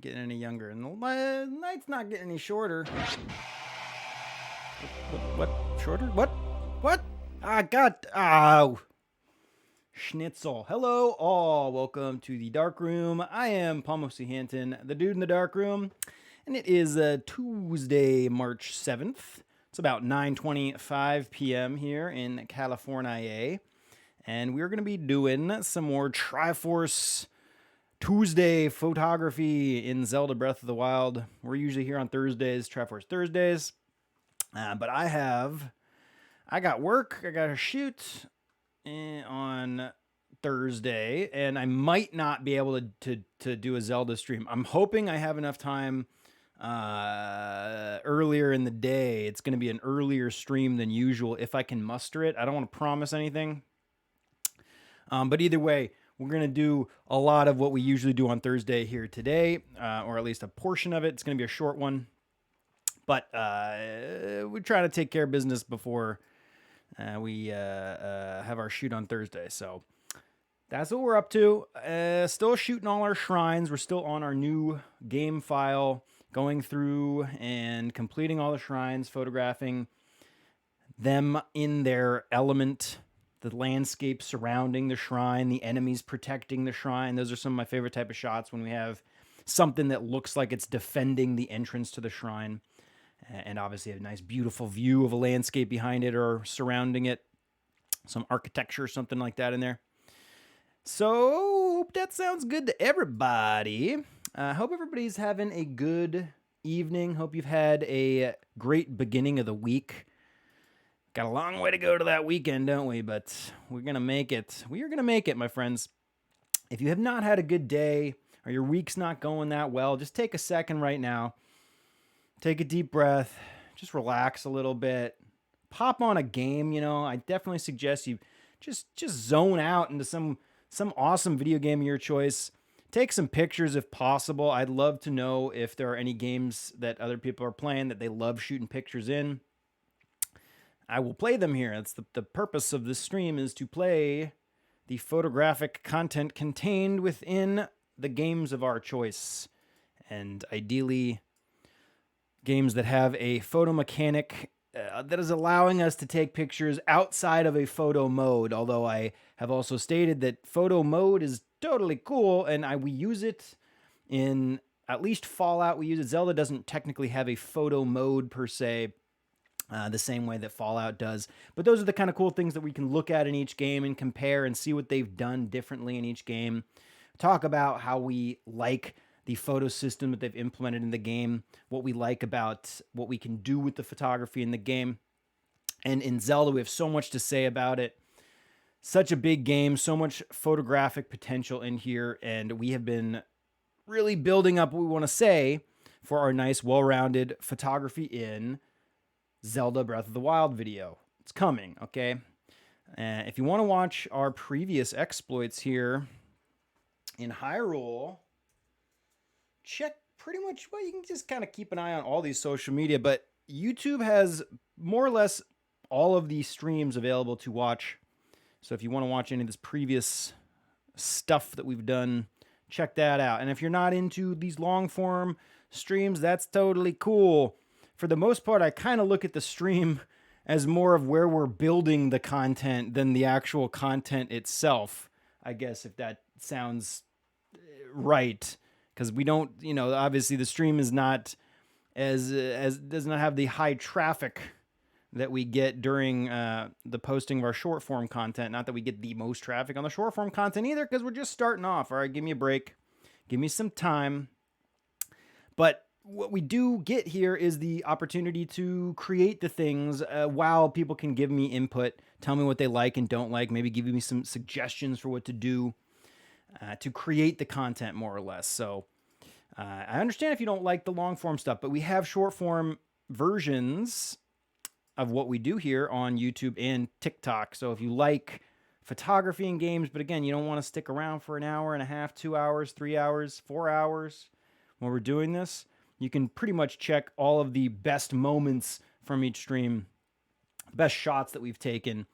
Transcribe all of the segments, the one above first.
getting any younger, and the night's not getting any shorter. What? Shorter? What? Ah, God. Ow. Schnitzel. Hello, all. Welcome to the Dark Room. I am Palmo C. Hanton, the dude in the dark room, and it is Tuesday, March 7th. It's about 9:25 p.m. here in California, and we're going to be doing some more Triforce Tuesday photography in Zelda Breath of the Wild. We're usually here on Thursdays, Triforce Thursdays, but I got work. I got a shoot on Thursday, and I might not be able to do a Zelda stream. I'm hoping I have enough time earlier in the day. It's going to be an earlier stream than usual if I can muster it. I don't want to promise anything, but either way, we're going to do a lot of what we usually do on Thursday here today, or at least a portion of it. It's going to be a short one, but we try to take care of business before we have our shoot on Thursday. So that's what we're up to. Still shooting all our shrines. We're still on our new game file, going through and completing all the shrines, photographing them in their element, the landscape surrounding the shrine, the enemies protecting the shrine. Those are some of my favorite type of shots, when we have something that looks like it's defending the entrance to the shrine, and obviously a nice beautiful view of a landscape behind it or surrounding it, some architecture, something like that in there. So hope that sounds good to everybody. Hope everybody's having a good evening. Hope you've had a great beginning of the week. Got a long way to go to that weekend, don't we? But we're going to make it. We are going to make it, my friends. If you have not had a good day, or your week's not going that well, just take a second right now. Take a deep breath. Just relax a little bit. Pop on a game, I definitely suggest you just zone out into some awesome video game of your choice. Take some pictures if possible. I'd love to know if there are any games that other people are playing that they love shooting pictures in. I will play them here. That's the purpose of this stream, is to play the photographic content contained within the games of our choice. And ideally, games that have a photo mechanic that is allowing us to take pictures outside of a photo mode. Although I have also stated that photo mode is totally cool, and we use it in at least Fallout. We use it. Zelda doesn't technically have a photo mode per se, the same way that Fallout does. But those are the kind of cool things that we can look at in each game and compare and see what they've done differently in each game. Talk about how we like the photo system that they've implemented in the game, what we like about what we can do with the photography in the game. And in Zelda, we have so much to say about it. Such a big game, so much photographic potential in here, and we have been really building up what we want to say for our nice, well-rounded photography in Zelda Breath of the Wild video. It's coming, okay? If you want to watch our previous exploits here in Hyrule, check pretty much, well, you can just kind of keep an eye on all these social media, but YouTube has more or less all of these streams available to watch. So if you want to watch any of this previous stuff that we've done, check that out. And if you're not into these long form streams, that's totally cool. For the most part, I kind of look at the stream as more of where we're building the content than the actual content itself, I guess, if that sounds right. Because we don't, obviously the stream is not as does not have the high traffic that we get during the posting of our short form content. Not that we get the most traffic on the short form content either, because we're just starting off. All right, give me a break. Give me some time. But what we do get here is the opportunity to create the things while people can give me input, tell me what they like and don't like, maybe give me some suggestions for what to do to create the content more or less. So I understand if you don't like the long form stuff, but we have short form versions of what we do here on YouTube and TikTok. So if you like photography and games, but again, you don't want to stick around for an hour and a half, 2 hours, 3 hours, 4 hours when we're doing this, you can pretty much check all of the best moments from each stream, best shots that we've taken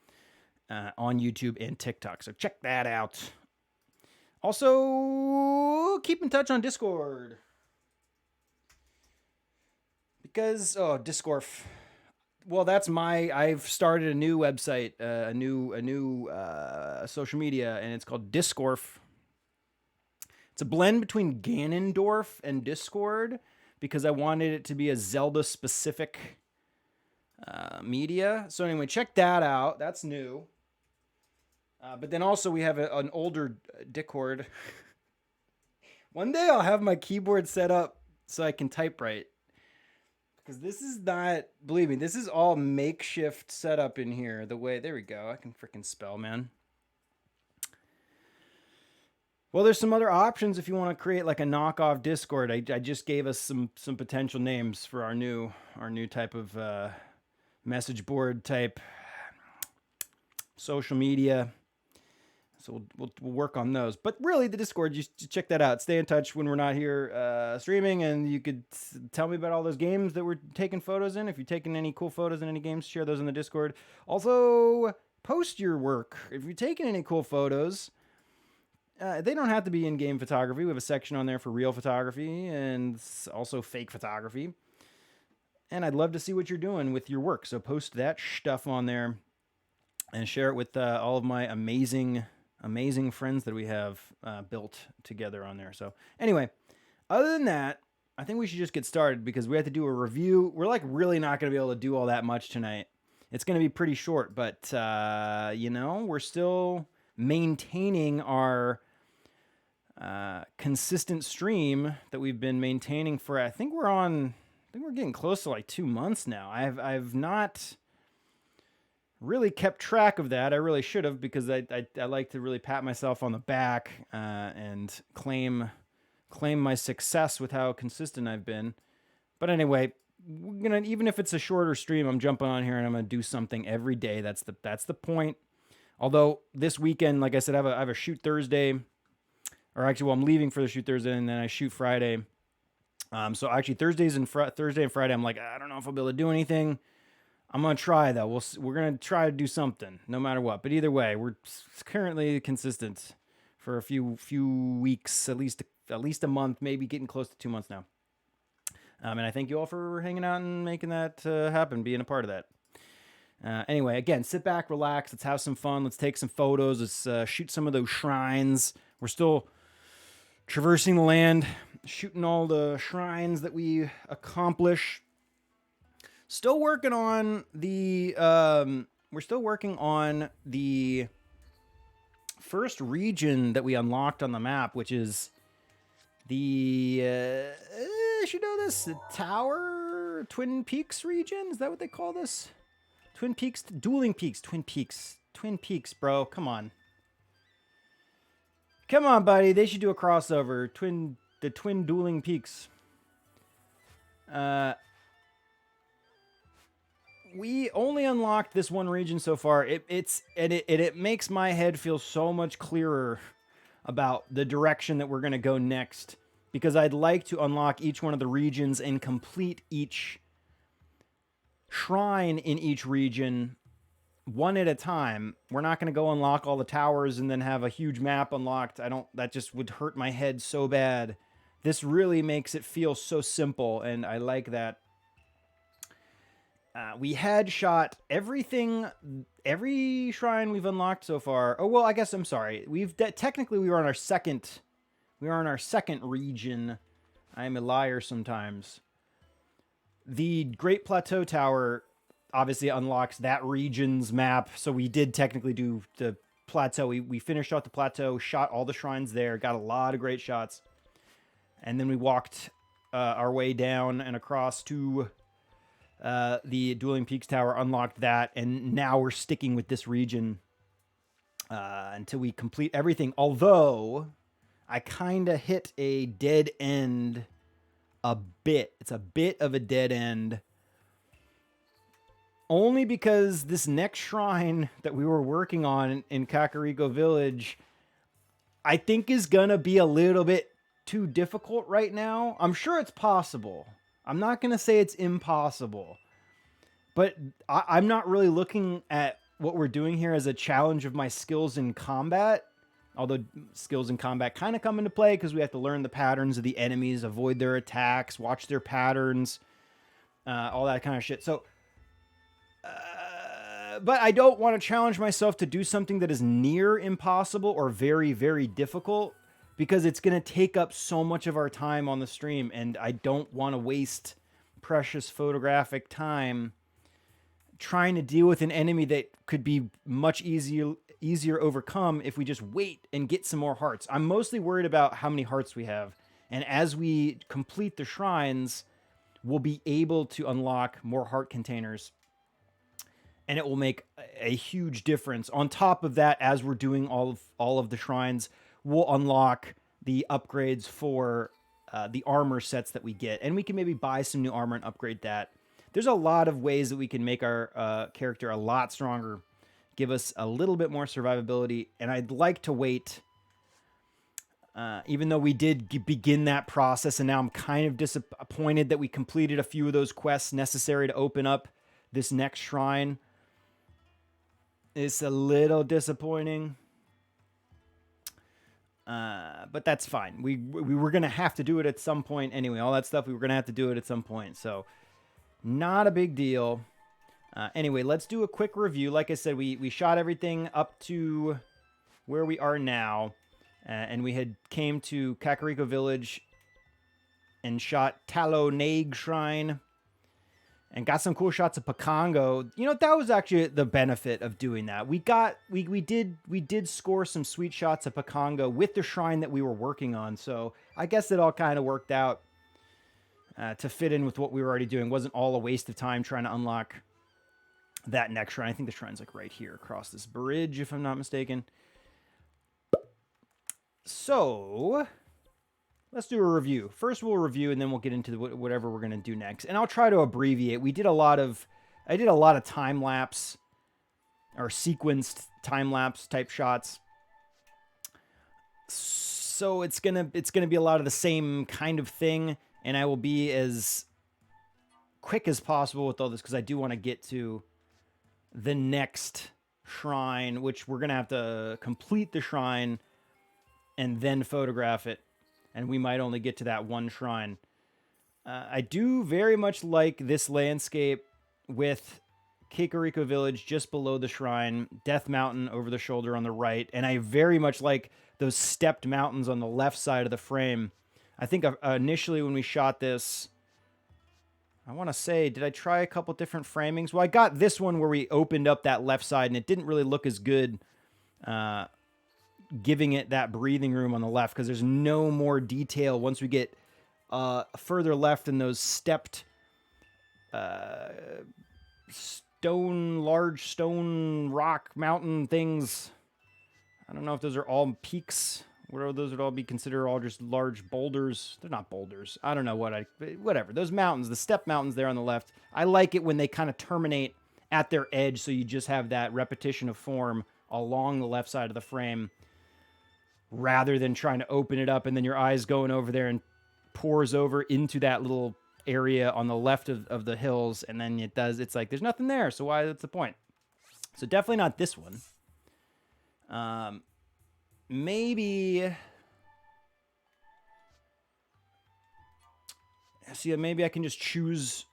on YouTube and TikTok. So check that out. Also, keep in touch on Discord. Because Discorf. Well, I've started a new website, a new social media, and it's called Discorf. It's a blend between Ganondorf and Discord because I wanted it to be a Zelda specific media. So anyway, check that out. That's new. But then also we have an older Discord. One day I'll have my keyboard set up so I can type right. Because this is not, believe me, this is all makeshift setup in here. There we go. I can freaking spell, man. Well, there's some other options if you want to create like a knockoff Discord. I just gave us some potential names for our new type of message board type social media. So we'll work on those. But really, the Discord, you check that out. Stay in touch when we're not here streaming, and you could tell me about all those games that we're taking photos in. If you're taking any cool photos in any games, share those in the Discord. Also, post your work. If you're taking any cool photos, they don't have to be in-game photography. We have a section on there for real photography and also fake photography. And I'd love to see what you're doing with your work. So post that stuff on there and share it with all of my amazing friends that we have built together on there. So anyway, other than that, I think we should just get started because we have to do a review. We're like really not going to be able to do all that much tonight. It's going to be pretty short, but we're still maintaining our consistent stream that we've been maintaining for, I think we're getting close to like 2 months now. I've not really kept track of that. I really should have, because I like to really pat myself on the back and claim my success with how consistent I've been. But anyway, even if it's a shorter stream, I'm jumping on here and I'm gonna do something every day. That's the point. Although this weekend, like I said, I have a shoot Thursday, or actually, well, I'm leaving for the shoot Thursday and then I shoot Friday. So actually Thursday and Friday, I'm like, I don't know if I'll be able to do anything. I'm going to try, though. We're going to try to do something, no matter what. But either way, we're currently consistent for a few weeks, at least a month, maybe getting close to 2 months now. And I thank you all for hanging out and making that happen, being a part of that. Anyway, again, sit back, relax. Let's have some fun. Let's take some photos. Let's shoot some of those shrines. We're still traversing the land, shooting all the shrines that we accomplish. Still working on the first region that we unlocked on the map, which is the I should know this, the Twin Peaks region. Is that what they call this? Twin Peaks, Dueling Peaks, Twin Peaks, bro. Come on, buddy. They should do a crossover. The Twin Dueling Peaks. We only unlocked this one region so far. It makes my head feel so much clearer about the direction that we're going to go next, because I'd like to unlock each one of the regions and complete each shrine in each region one at a time. We're not going to go unlock all the towers and then have a huge map unlocked. That just would hurt my head so bad. This really makes it feel so simple, and I like that. We had shot every shrine we've unlocked so far. Oh, well, I guess I'm sorry. Technically we were on our second region. I'm a liar sometimes. The Great Plateau Tower obviously unlocks that region's map, so we did technically do the plateau. We finished out the plateau, shot all the shrines there, got a lot of great shots, and then we walked our way down and across to the Dueling Peaks Tower, unlocked that, and now we're sticking with this region until we complete everything. Although I kind of hit a dead end a bit. It's a bit of a dead end. Only because this next shrine that we were working on in Kakariko Village, I think is going to be a little bit too difficult right now. I'm sure it's possible. I'm not going to say it's impossible. But I'm not really looking at what we're doing here as a challenge of my skills in combat. Although skills in combat kind of come into play because we have to learn the patterns of the enemies, avoid their attacks, watch their patterns. all that kind of shit. So, but I don't want to challenge myself to do something that is near impossible or very, very difficult, because it's going to take up so much of our time on the stream, and I don't want to waste precious photographic time trying to deal with an enemy that could be much easier overcome if we just wait and get some more hearts. I'm mostly worried about how many hearts we have, and as we complete the shrines, we'll be able to unlock more heart containers, and it will make a huge difference. On top of that, as we're doing all of the shrines, we'll unlock the upgrades for the armor sets that we get, and we can maybe buy some new armor and upgrade that. There's a lot of ways that we can make our character a lot stronger, give us a little bit more survivability, and I'd like to wait. Even though we did begin that process, and now I'm kind of disappointed that we completed a few of those quests necessary to open up this next shrine. It's a little disappointing. But that's fine. We were going to have to do it at some point anyway. All that stuff, we were going to have to do it at some point. So, not a big deal. Anyway, let's do a quick review. Like I said, we shot everything up to where we are now. And we had came to Kakariko Village and shot Talo Naig Shrine. And got some cool shots of Pakongo. You know, that was actually the benefit of doing that. We did score some sweet shots of Pakongo with the shrine that we were working on. So I guess it all kind of worked out to fit in with what we were already doing. It wasn't all a waste of time trying to unlock that next shrine. I think the shrine's like right here across this bridge, if I'm not mistaken. So let's do a review. First, we'll review, and then we'll get into whatever we're going to do next. And I'll try to abbreviate. I did a lot of time lapse or sequenced time lapse type shots. So it's gonna be a lot of the same kind of thing, and I will be as quick as possible with all this because I do want to get to the next shrine, which we're gonna have to complete the shrine and then photograph it. And we might only get to that one shrine. I do very much like this landscape with Kakariko Village just below the shrine, Death Mountain over the shoulder on the right, and I very much like those stepped mountains on the left side of the frame. I think initially when we shot this, I want to say, did I try a couple different framings? Well, I got this one where we opened up that left side, and it didn't really look as good giving it that breathing room on the left because there's no more detail once we get further left in those stepped large stone rock mountain things. I don't know if those are all peaks. Those would all be considered all just large boulders. They're not boulders. I don't know whatever. Those mountains, the step mountains there on the left. I like it when they kind of terminate at their edge, so you just have that repetition of form along the left side of the frame, rather than trying to open it up and then your eyes going over there and pours over into that little area on the left of the hills, and then it's like there's nothing there, so that's the point. So definitely not this one. Maybe maybe I can just choose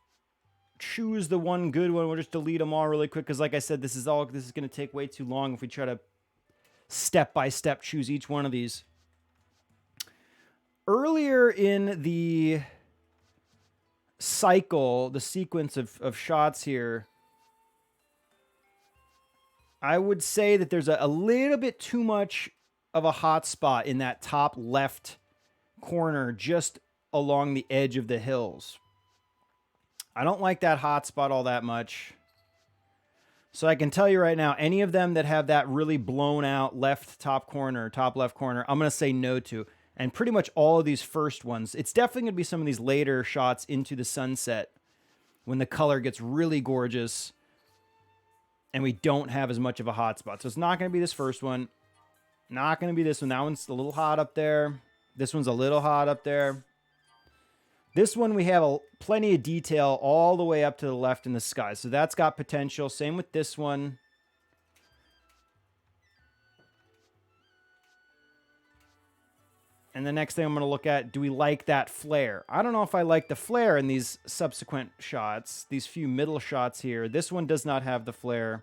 the one good one. We'll just delete them all really quick because, like I said, this is going to take way too long if we try to step by step choose each one of these. Earlier in the cycle, the sequence of shots here, I would say that there's a little bit too much of a hot spot in that top left corner just along the edge of the hills. I don't like that hot spot all that much. So I can tell you right now, any of them that have that really blown out top left corner, I'm going to say no to. And pretty much all of these first ones. It's definitely going to be some of these later shots into the sunset when the color gets really gorgeous and we don't have as much of a hot spot. So it's not going to be this first one. Not going to be this one. That one's a little hot up there. This one's a little hot up there. This one, we have plenty of detail all the way up to the left in the sky. So that's got potential. Same with this one. And the next thing I'm going to look at, do we like that flare? I don't know if I like the flare in these subsequent shots, these few middle shots here. This one does not have the flare.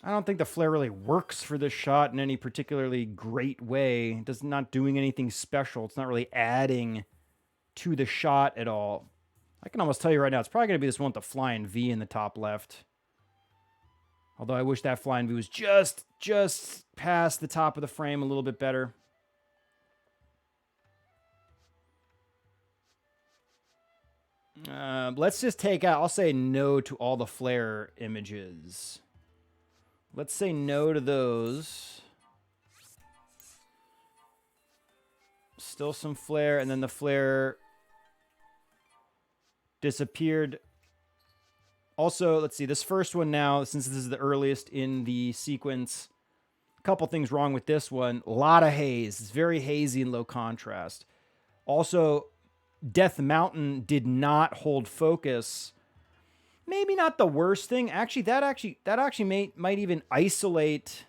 I don't think the flare really works for this shot in any particularly great way. It's not doing anything special. It's not really adding to the shot at all. I can almost tell you right now, it's probably going to be this one with the flying V in the top left. Although I wish that flying V was just past the top of the frame a little bit better. Let's just take out, I'll say no to all the flare images. Let's say no to those. Still some flare, and then the flare disappeared. Also, let's see, this first one now, since this is the earliest in the sequence, a couple things wrong with this one. A lot of haze. It's very hazy and low contrast. Also, Death Mountain did not hold focus. Maybe not the worst thing. That actually might even isolate.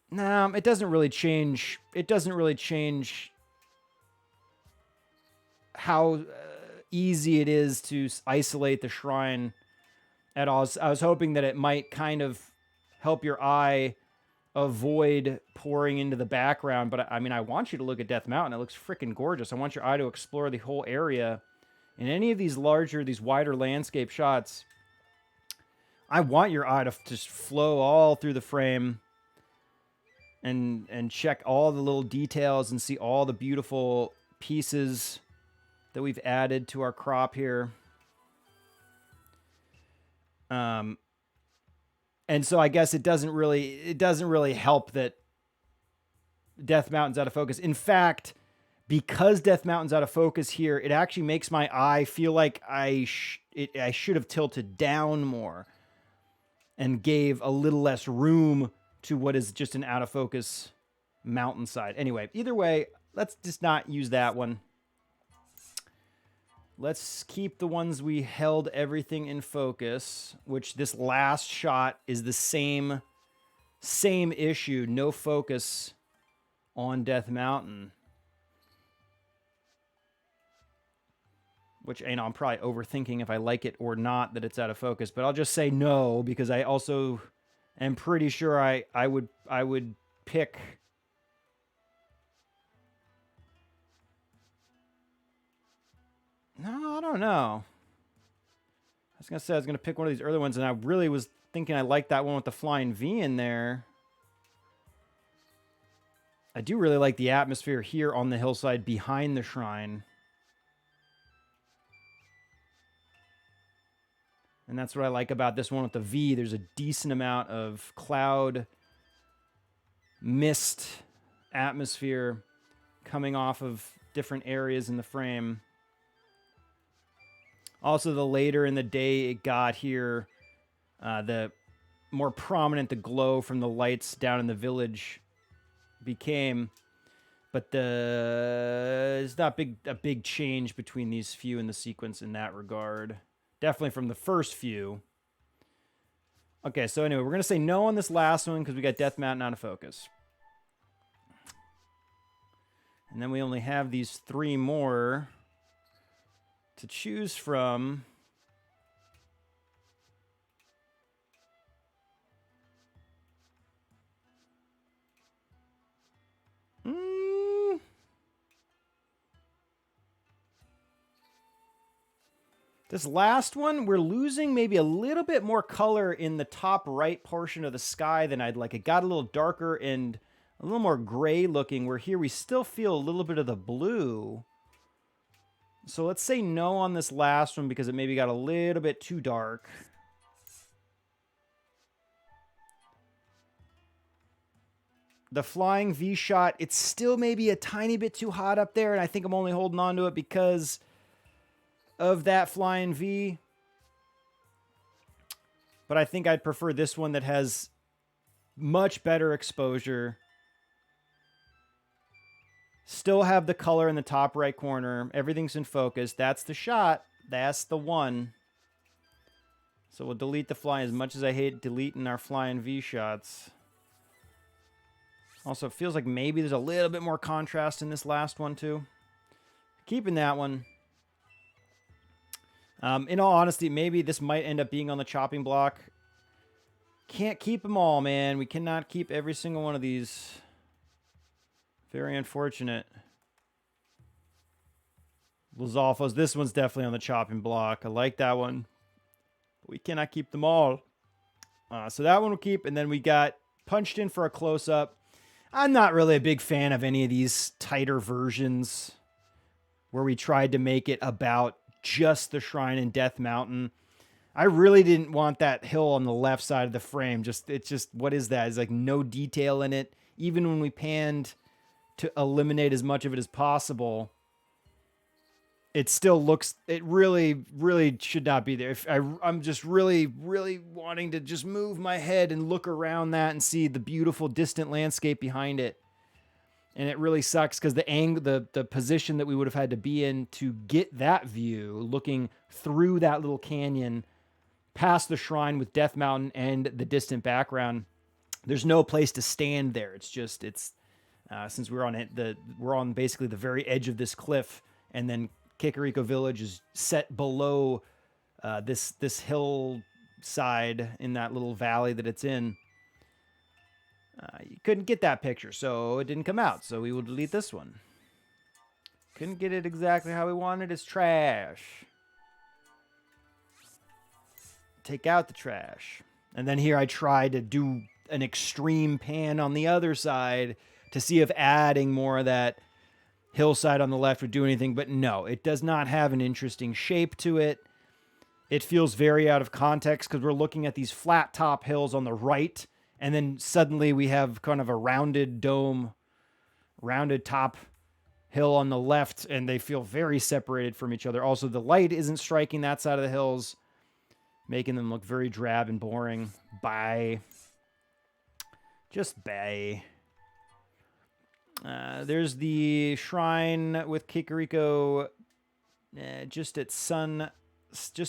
Nah, it doesn't really change. It doesn't really change how easy it is to isolate the shrine at all. I was hoping that it might kind of help your eye avoid pouring into the background, but I mean, I want you to look at Death Mountain. It looks freaking gorgeous. I want your eye to explore the whole area. In any of these wider landscape shots, I want your eye to just flow all through the frame and check all the little details and see all the beautiful pieces that we've added to our crop here. And so I guess it doesn't really help that Death Mountain's out of focus. In fact, because Death Mountain's out of focus here, it actually makes my eye feel like I should have tilted down more and gave a little less room to what is just an out of focus mountainside. Anyway, either way, let's just not use that one. Let's keep the ones we held everything in focus, which this last shot is the same issue, no focus on Death Mountain. Which, you know, I'm probably overthinking if I like it or not that it's out of focus, but I'll just say no because I also am pretty sure I would pick No, I don't know. I was going to say I was going to pick one of these early ones, and I really was thinking I liked that one with the flying V in there. I do really like the atmosphere here on the hillside behind the shrine. And that's what I like about this one with the V. There's a decent amount of cloud, mist, atmosphere coming off of different areas in the frame. Also, the later in the day it got here, the more prominent the glow from the lights down in the village became. But it's not a big change between these few in the sequence in that regard. Definitely from the first few. Okay, so anyway, we're going to say no on this last one because we got Death Mountain out of focus. And then we only have these 3 more to choose from. This last one, we're losing maybe a little bit more color in the top right portion of the sky than I'd like. It got a little darker and a little more gray looking, where here we still feel a little bit of the blue. So let's say no on this last one because it maybe got a little bit too dark. The flying V shot, it's still maybe a tiny bit too hot up there, and I think I'm only holding on to it because of that flying V. But I think I'd prefer this one that has much better exposure. Still have the color in the top right corner. Everything's in focus. That's the shot. That's the one. So we'll delete the flying, as much as I hate deleting our flying V shots. Also, it feels like maybe there's a little bit more contrast in this last one, too. Keeping that one. In all honesty, maybe this might end up being on the chopping block. Can't keep them all, man. We cannot keep every single one of these. Very unfortunate. Lizalfos, this one's definitely on the chopping block. I like that one. But we cannot keep them all. So that one we'll keep. And then we got punched in for a close-up. I'm not really a big fan of any of these tighter versions where we tried to make it about just the shrine in Death Mountain. I really didn't want that hill on the left side of the frame. It's just, what is that? It's like no detail in it. Even when we panned to eliminate as much of it as possible, it still looks, it really, really should not be there. I'm just really, really wanting to just move my head and look around that and see the beautiful distant landscape behind it. And it really sucks because the angle, the position that we would have had to be in to get that view, looking through that little canyon, past the shrine with Death Mountain and the distant background, there's no place to stand there. It's just, since we're on basically the very edge of this cliff, and then Kikariko Village is set below this hillside in that little valley that it's in. You couldn't get that picture, so it didn't come out. So we will delete this one. Couldn't get it exactly how we wanted. It's trash. Take out the trash. And then here I tried to do an extreme pan on the other side to see if adding more of that hillside on the left would do anything. But no, it does not have an interesting shape to it. It feels very out of context because we're looking at these flat top hills on the right. And then suddenly we have kind of a rounded dome, rounded top hill on the left, and they feel very separated from each other. Also, the light isn't striking that side of the hills, making them look very drab and boring. Bye. Just bye. There's the shrine with Kikariko just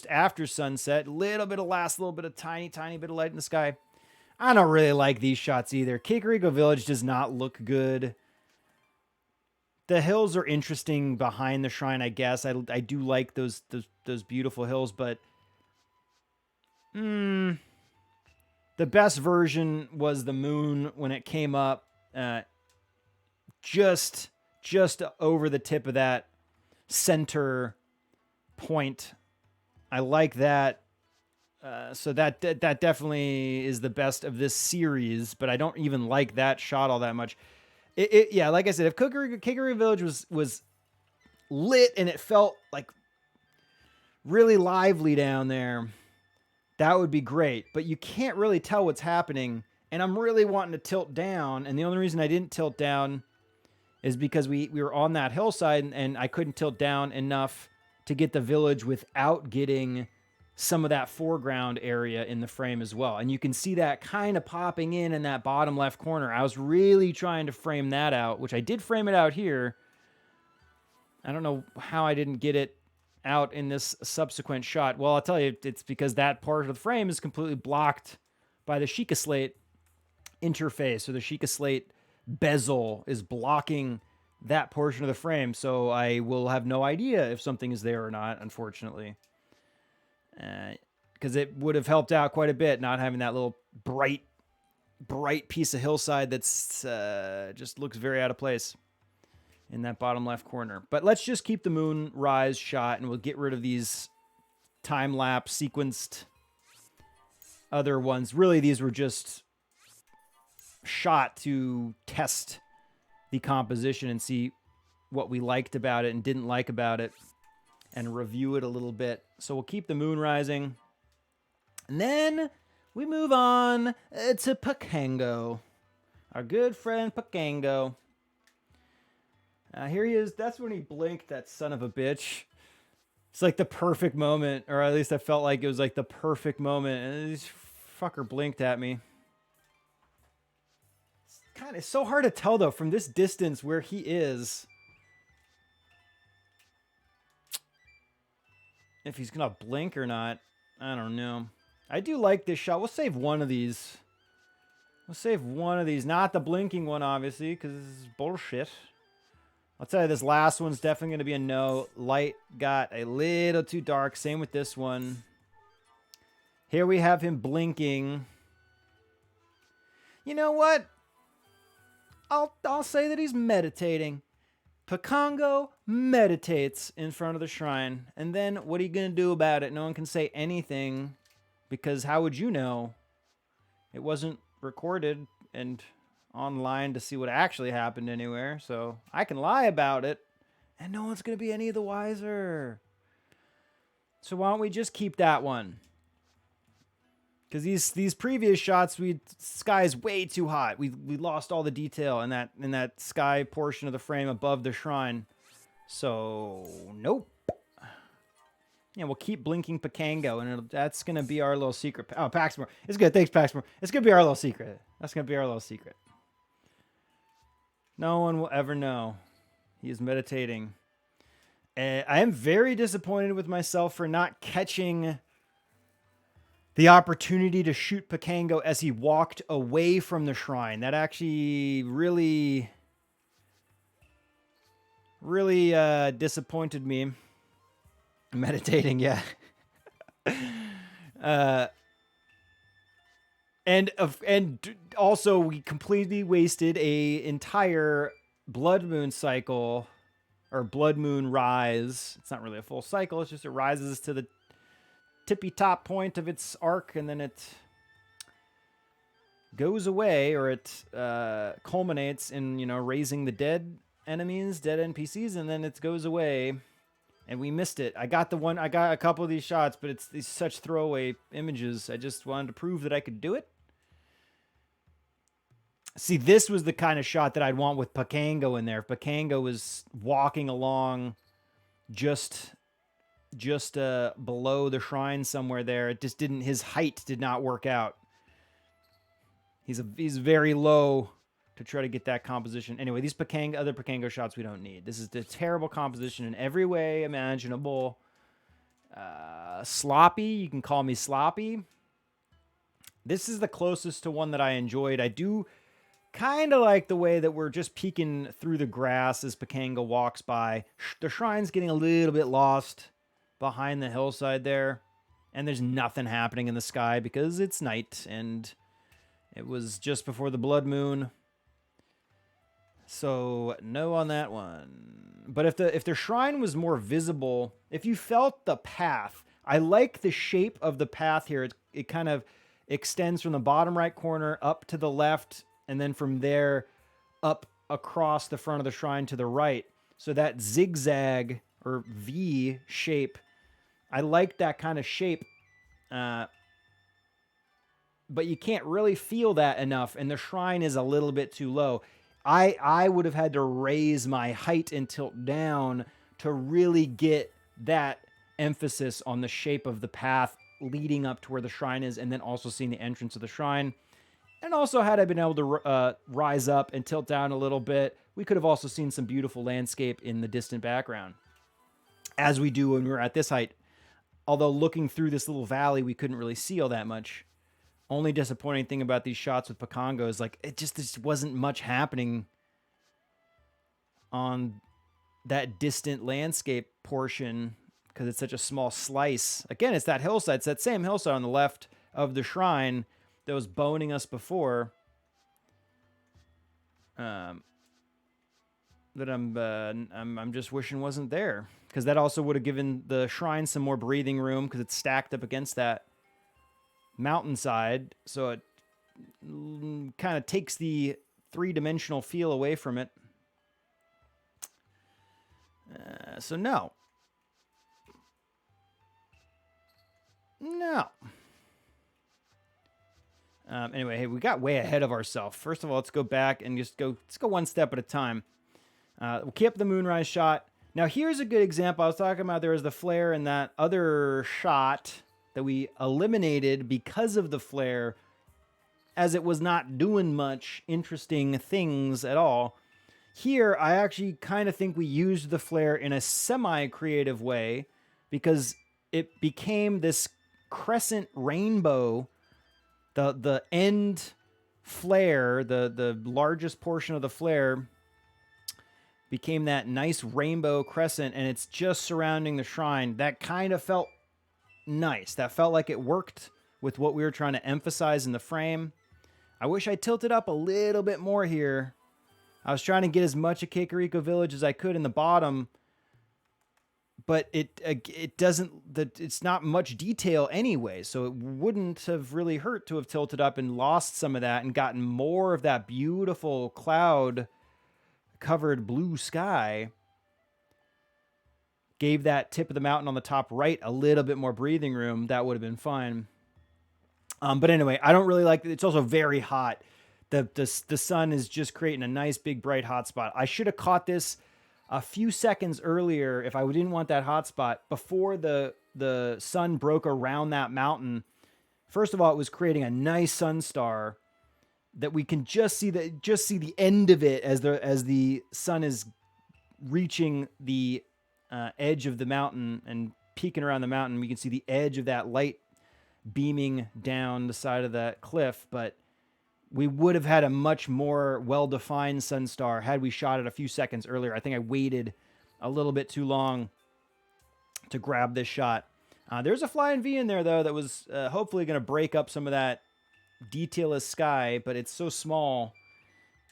after sunset. Little bit of tiny bit of light in the sky. I don't really like these shots either. Kikariko Village does not look good. The hills are interesting behind the shrine, I guess. I do like those beautiful hills, but the best version was the moon when it came up, just over the tip of that center point. I like that. So that definitely is the best of this series, but I don't even like that shot all that much. Yeah, like I said, if Kikariko Village was lit and it felt like really lively down there, that would be great. But you can't really tell what's happening, and I'm really wanting to tilt down, and the only reason I didn't tilt down is because we were on that hillside, and I couldn't tilt down enough to get the village without getting some of that foreground area in the frame as well. And you can see that kind of popping in that bottom left corner. I was really trying to frame that out, which I did frame it out here. I don't know how I didn't get it out in this subsequent shot. Well, I'll tell you, it's because that part of the frame is completely blocked by the Sheikah Slate interface. So the Sheikah Slate bezel is blocking that portion of the frame. So I will have no idea if something is there or not, unfortunately. Because it would have helped out quite a bit not having that little bright piece of hillside that's just looks very out of place in that bottom left corner. But let's just keep the moonrise shot, and we'll get rid of these time-lapse sequenced other ones. Really, these were just shot to test the composition and see what we liked about it and didn't like about it, and review it a little bit. So we'll keep the moon rising. And then we move on to Pakango. Our good friend Pakango. Here he is. That's when he blinked, that son of a bitch. It's like the perfect moment, or at least I felt like it was like the perfect moment. And this fucker blinked at me. It's so hard to tell, though, from this distance where he is. If he's going to blink or not, I don't know. I do like this shot. We'll save one of these. We'll save one of these. Not the blinking one, obviously, because this is bullshit. I'll tell you, this last one's definitely going to be a no. Light got a little too dark. Same with this one. Here we have him blinking. You know what? I'll say that he's meditating. Pakongo meditates in front of the shrine. And then what are you going to do about it? No one can say anything, because how would you know? It wasn't recorded and online to see what actually happened anywhere. So I can lie about it, and no one's going to be any the wiser. So why don't we just keep that one? Because these previous shots, sky's way too hot. We lost all the detail in that sky portion of the frame above the shrine. So nope. Yeah, we'll keep blinking Pakango, and that's gonna be our little secret. Oh, Paxmore, it's good. Thanks, Paxmore. It's gonna be our little secret. That's gonna be our little secret. No one will ever know. He is meditating. I am very disappointed with myself for not catching the opportunity to shoot Pakango as he walked away from the shrine. That actually really disappointed me. Meditating, yeah. And also we completely wasted a entire blood moon cycle, or blood moon rise. It's not really a full cycle. It's just it rises to the tippy top point of its arc, and then it goes away, or it culminates in, raising the dead enemies, dead NPCs, and then it goes away, and we missed it. I got a couple of these shots, but it's these such throwaway images. I just wanted to prove that I could do it. See, this was the kind of shot that I'd want with Pakango in there. If Pakango was walking along just below the shrine somewhere there, it just didn't. His height did not work out. He's very low to try to get that composition. Anyway, these other Pakango shots we don't need. This is the terrible composition in every way imaginable. Sloppy. You can call me sloppy. This is the closest to one that I enjoyed. I do kind of like the way that we're just peeking through the grass as Pakango walks by. The shrine's getting a little bit lost behind the hillside there, and there's nothing happening in the sky because it's night, and it was just before the blood moon. So no on that one. But if the shrine was more visible, if you felt the path, I like the shape of the path here. It kind of extends from the bottom right corner up to the left, and then from there up across the front of the shrine to the right. So that zigzag or V shape, I like that kind of shape. But you can't really feel that enough, and the shrine is a little bit too low. I would have had to raise my height and tilt down to really get that emphasis on the shape of the path leading up to where the shrine is, and then also seeing the entrance of the shrine. And also, had I been able to rise up and tilt down a little bit, we could have also seen some beautiful landscape in the distant background, as we do when we're at this height. Although looking through this little valley, we couldn't really see all that much. Only disappointing thing about these shots with Pakango is it just wasn't much happening on that distant landscape portion because it's such a small slice. Again, it's that hillside. It's that same hillside on the left of the shrine that was boning us before. That I'm just wishing wasn't there, because that also would have given the shrine some more breathing room because it's stacked up against that mountainside, so it kind of takes the three-dimensional feel away from it. So no. Anyway, hey, we got way ahead of ourselves. First of all, let's go back and let's go one step at a time. We'll keep the moonrise shot. Now, here's a good example. I was talking about there was the flare in that other shot that we eliminated because of the flare, as it was not doing much interesting things at all. Here, I actually kind of think we used the flare in a semi-creative way, because it became this crescent rainbow, the end flare, the largest portion of the flare became that nice rainbow crescent, and it's just surrounding the shrine. That kind of felt nice. That felt like it worked with what we were trying to emphasize in the frame. I wish I tilted up a little bit more here. I was trying to get as much of Kakariko Village as I could in the bottom, but it doesn't, it's not much detail anyway, so it wouldn't have really hurt to have tilted up and lost some of that and gotten more of that beautiful cloud covered blue sky. Gave that tip of the mountain on the top right a little bit more breathing room. That would have been fine. But anyway, I don't really like it. It's also very hot. The sun is just creating a nice big bright hot spot. I should have caught this a few seconds earlier if I didn't want that hot spot before the sun broke around that mountain. First of all, it was creating a nice sun star that we can just see the end of it as the sun is reaching the edge of the mountain and peeking around the mountain. We can see the edge of that light beaming down the side of that cliff, but we would have had a much more well-defined sun star had we shot it a few seconds earlier. I think I waited a little bit too long to grab this shot. There's a flying V in there, though, that was hopefully going to break up some of that detailless sky, but it's so small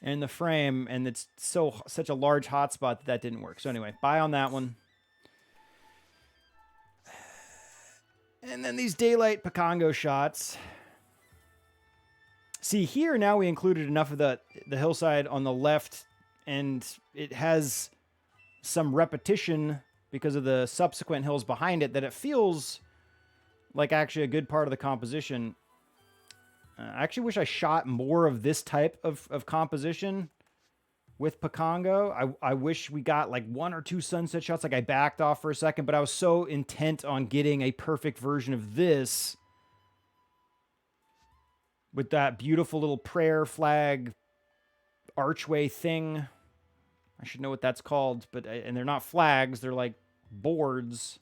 in the frame, and it's such a large hotspot that didn't work. So anyway, bye on that one. And then these daylight Pakongo shots. See, here now we included enough of the hillside on the left, and it has some repetition because of the subsequent hills behind it that it feels like actually a good part of the composition. I actually wish I shot more of this type of composition with Pakongo. I wish we got like 1 or 2 sunset shots. Like I backed off for a second, but I was so intent on getting a perfect version of this with that beautiful little prayer flag archway thing. I should know what that's called, but and they're not flags, they're like boards.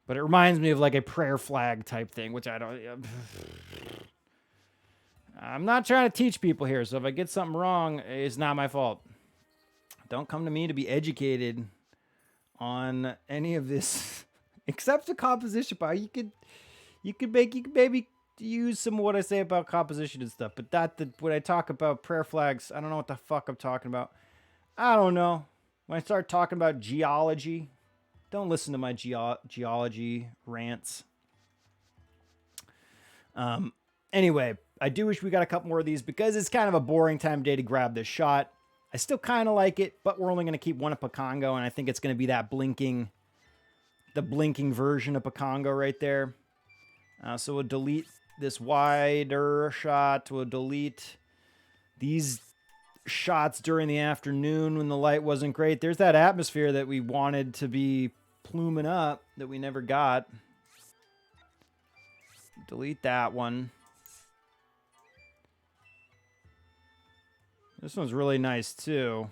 But it reminds me of like a prayer flag type thing, which I don't... I'm not trying to teach people here, so if I get something wrong, it's not my fault. Don't come to me to be educated on any of this, except the composition part. You could maybe use some of what I say about composition and stuff, but when I talk about prayer flags, I don't know what the fuck I'm talking about. I don't know. When I start talking about geology, don't listen to my geology rants. Anyway, I do wish we got a couple more of these because it's kind of a boring time of day to grab this shot. I still kind of like it, but we're only going to keep one of Pakongo, and I think it's going to be that blinking version of Pakongo right there. So we'll delete this wider shot. We'll delete these shots during the afternoon when the light wasn't great. There's that atmosphere that we wanted to be pluming up that we never got. Delete that one. This one's really nice too.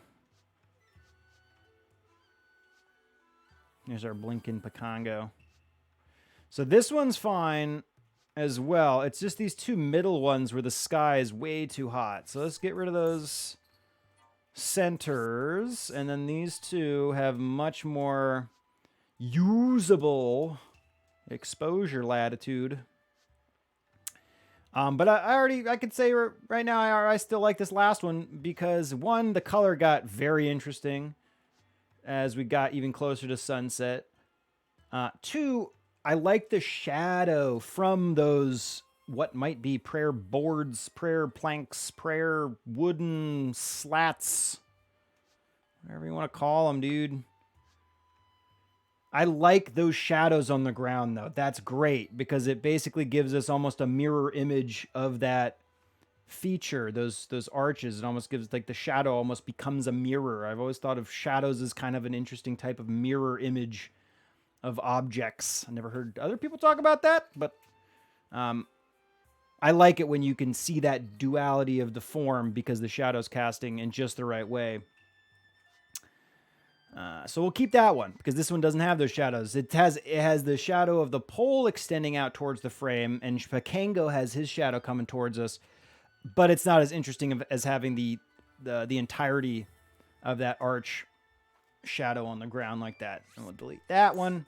Here's our blinking Pakongo. So this one's fine as well. It's just these 2 middle ones where the sky is way too hot. So let's get rid of those centers. And then these 2 have much more usable exposure latitude. But I could say right now I still like this last one because 1, the color got very interesting as we got even closer to sunset. 2, I like the shadow from those what might be prayer boards, prayer planks, prayer wooden slats, whatever you want to call them, dude. I like those shadows on the ground, though. That's great because it basically gives us almost a mirror image of that feature, those arches. It almost gives, like, the shadow almost becomes a mirror. I've always thought of shadows as kind of an interesting type of mirror image of objects. I never heard other people talk about that, but I like it when you can see that duality of the form because the shadow's casting in just the right way. So we'll keep that one because this one doesn't have those shadows. It has the shadow of the pole extending out towards the frame, and Pakango has his shadow coming towards us, but it's not as interesting as having the entirety of that arch shadow on the ground like that. And we'll delete that one.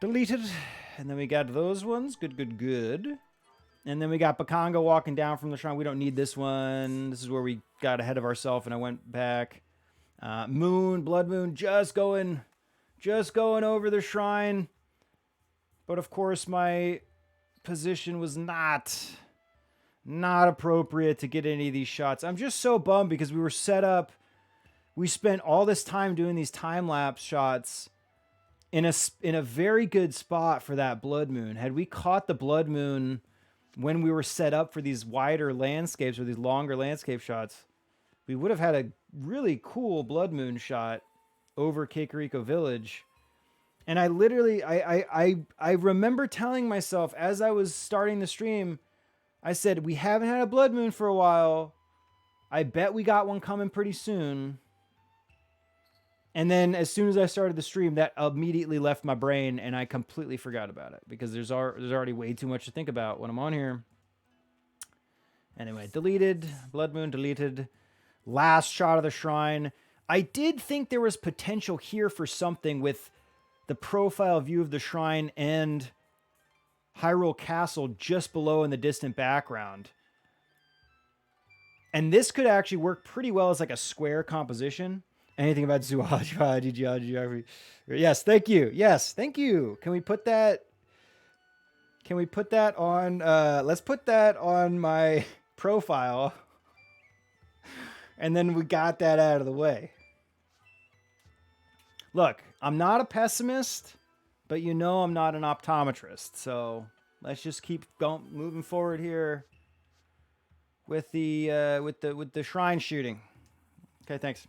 Deleted. And then we got those ones. Good, good, good. And then we got Pakango walking down from the shrine. We don't need this one. This is where we got ahead of ourselves, and I went back. Moon, Blood Moon, just going over the shrine. But of course, my position was not appropriate to get any of these shots. I'm just so bummed because we were set up. We spent all this time doing these time-lapse shots in a very good spot for that Blood Moon. Had we caught the Blood Moon when we were set up for these wider landscapes or these longer landscape shots, we would have had a really cool Blood Moon shot over Kakariko Village. And I literally, I remember telling myself as I was starting the stream, I said, we haven't had a Blood Moon for a while. I bet we got one coming pretty soon. And then as soon as I started the stream, that immediately left my brain and I completely forgot about it because there's already way too much to think about when I'm on here. Anyway, deleted. Blood Moon deleted. Last shot of the shrine. I did think there was potential here for something with the profile view of the shrine and Hyrule Castle just below in the distant background. And this could actually work pretty well as like a square composition. Anything about zoology, geography? Yes, thank you. Yes, thank you. Can we put that? Can we put that on? Let's put that on my profile. And then we got that out of the way. Look, I'm not a pessimist, but you know I'm not an optometrist. So let's just keep moving forward here with the shrine shooting. Okay, thanks.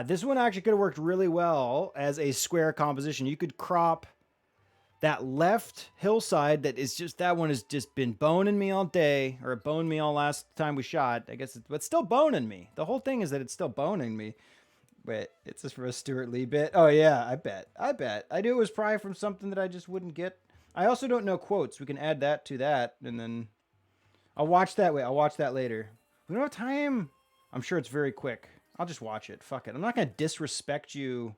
This one actually could have worked really well as a square composition. You could crop that left hillside that one has just been boning me all day, or it boned me all last time we shot. I guess it's still boning me. The whole thing is that it's still boning me. Wait, it's just for a Stuart Lee bit. Oh yeah, I bet. I knew it was probably from something that I just wouldn't get. I also don't know quotes. We can add that to that, and then I'll watch that. I'll watch that later. We don't have time. I'm sure it's very quick. I'll just watch it. Fuck it. I'm not going to disrespect you.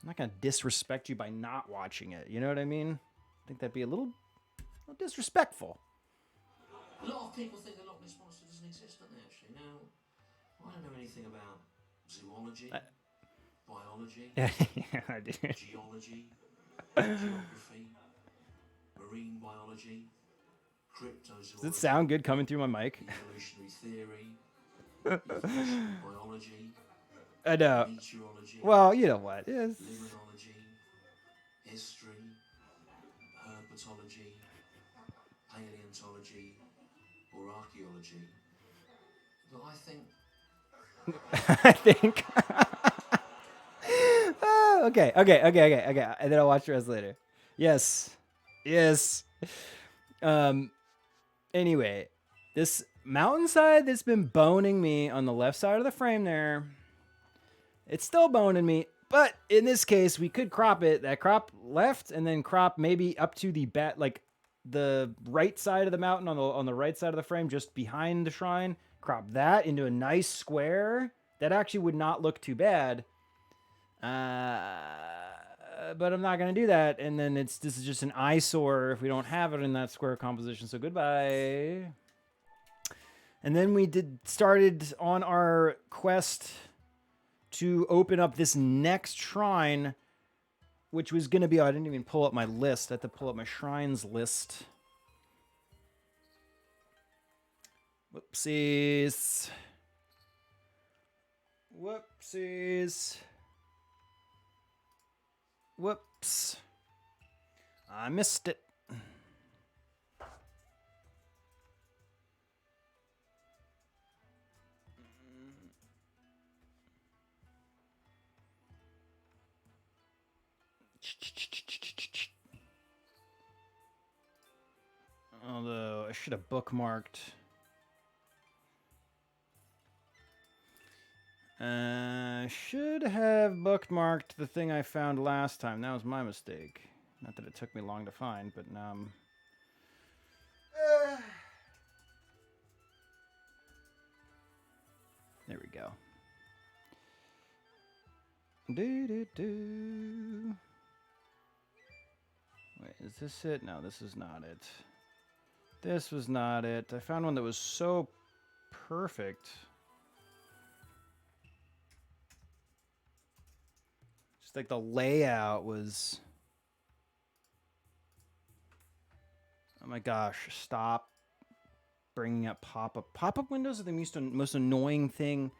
I'm not going to disrespect you by not watching it. You know what I mean? I think that'd be a little disrespectful. A lot of people think the Loch Ness Monster doesn't exist, don't they, actually? Now, I don't know anything about zoology, biology, yeah, I do. geology, geography, marine biology, cryptozoology. Does it sound good coming through my mic? Evolutionary theory. Biology, I know. meteorology, Well, you know what? Yes. limnology, history, herpetology, paleontology, or archaeology. But I think. Oh, okay. And then I'll watch the rest later. Yes. Anyway, this mountainside that's been boning me on the left side of the frame there, it's still boning me, but in this case we could crop it, that crop left, and then crop maybe up to the right side of the mountain on the right side of the frame, just behind the shrine. Crop that into a nice square. That actually would not look too bad, but I'm not gonna do that, and then this is just an eyesore if we don't have it in that square composition. So goodbye. And then we started on our quest to open up this next shrine, which was going to be, I didn't even pull up my list. I had to pull up my shrines list. Whoopsies. Whoops. I missed it. Although I should have bookmarked. I should have bookmarked the thing I found last time. That was my mistake. Not that it took me long to find, but there we go. Do. Wait, is this it? No, this is not it. This was not it. I found one that was so perfect. Just like the layout was... Oh my gosh, stop bringing up pop-up. Pop-up windows are the most annoying thing.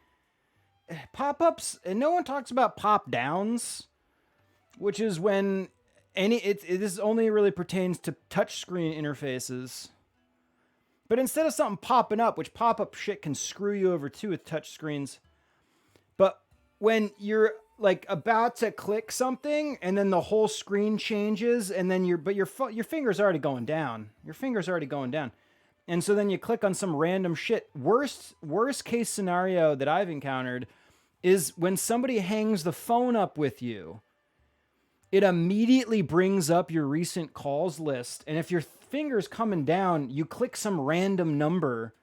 Pop-ups, and no one talks about pop-downs, which is when this only really pertains to touchscreen interfaces. But instead of something popping up, which pop-up shit can screw you over too with touchscreens, but when you're like about to click something and then the whole screen changes and then your finger's already going down. Your finger's already going down. And so then you click on some random shit. Worst case scenario that I've encountered is when somebody hangs the phone up with you. It immediately brings up your recent calls list. And if your finger's coming down, you click some random number.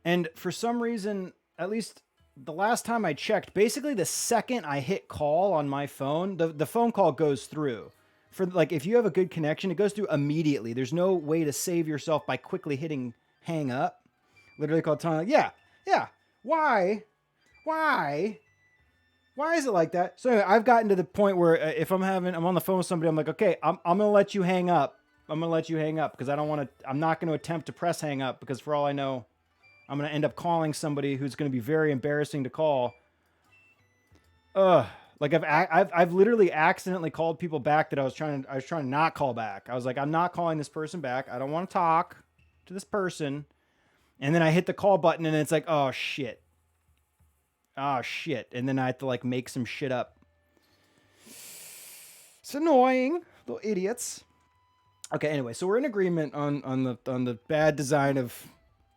And for some reason, at least the last time I checked, basically the second I hit call on my phone, the phone call goes through. For like, if you have a good connection, it goes through immediately. There's no way to save yourself by quickly hitting hang up. Literally called time. Like, yeah. Why is it like that? So anyway, I've gotten to the point where if I'm on the phone with somebody, I'm like, okay, I'm gonna let you hang up. I'm gonna let you hang up because I'm not gonna attempt to press hang up because for all I know, I'm gonna end up calling somebody who's gonna be very embarrassing to call. Like I've literally accidentally called people back that I was trying to not call back. I was like, I'm not calling this person back. I don't want to talk to this person. And then I hit the call button and it's like, oh shit. And then I have to like make some shit up. It's annoying, little idiots. Okay, anyway, so we're in agreement on the bad design of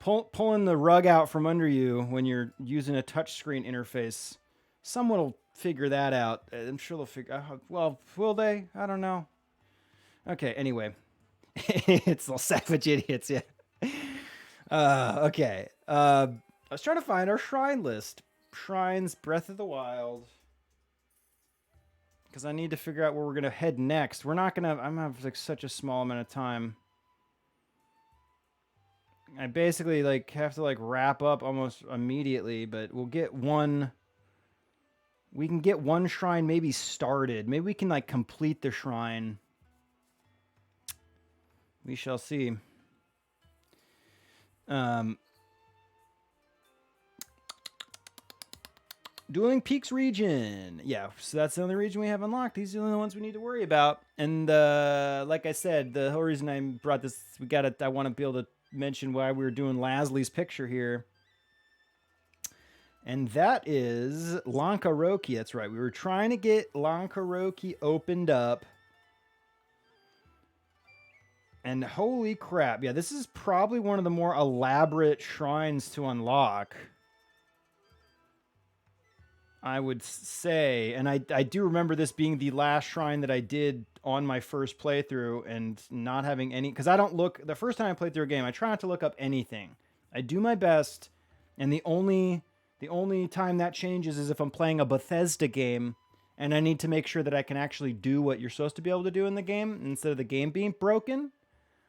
pulling the rug out from under you when you're using a touchscreen interface. Someone will figure that out. I'm sure they'll figure out. Well, will they? I don't know. Okay, anyway. It's little savage idiots, yeah. Okay. I was trying to find our shrine list. Shrines, Breath of the Wild. Because I need to figure out where we're going to head next. I'm going to have like such a small amount of time. I basically like have to like wrap up almost immediately, but we'll get one... We can get one shrine maybe started. Maybe we can like complete the shrine. We shall see. Dueling Peaks region. Yeah, so that's the only region we have unlocked. These are the only ones we need to worry about. And like I said, the whole reason I brought this, I want to be able to mention why we were doing Lasley's picture here. And that is Lankaroki. That's right. We were trying to get Lankaroki opened up. And holy crap. Yeah, this is probably one of the more elaborate shrines to unlock, I would say. And I do remember this being the last shrine that I did on my first playthrough and not having any... Because I don't look... The first time I played through a game, I try not to look up anything. I do my best, and the only time that changes is if I'm playing a Bethesda game and I need to make sure that I can actually do what you're supposed to be able to do in the game instead of the game being broken,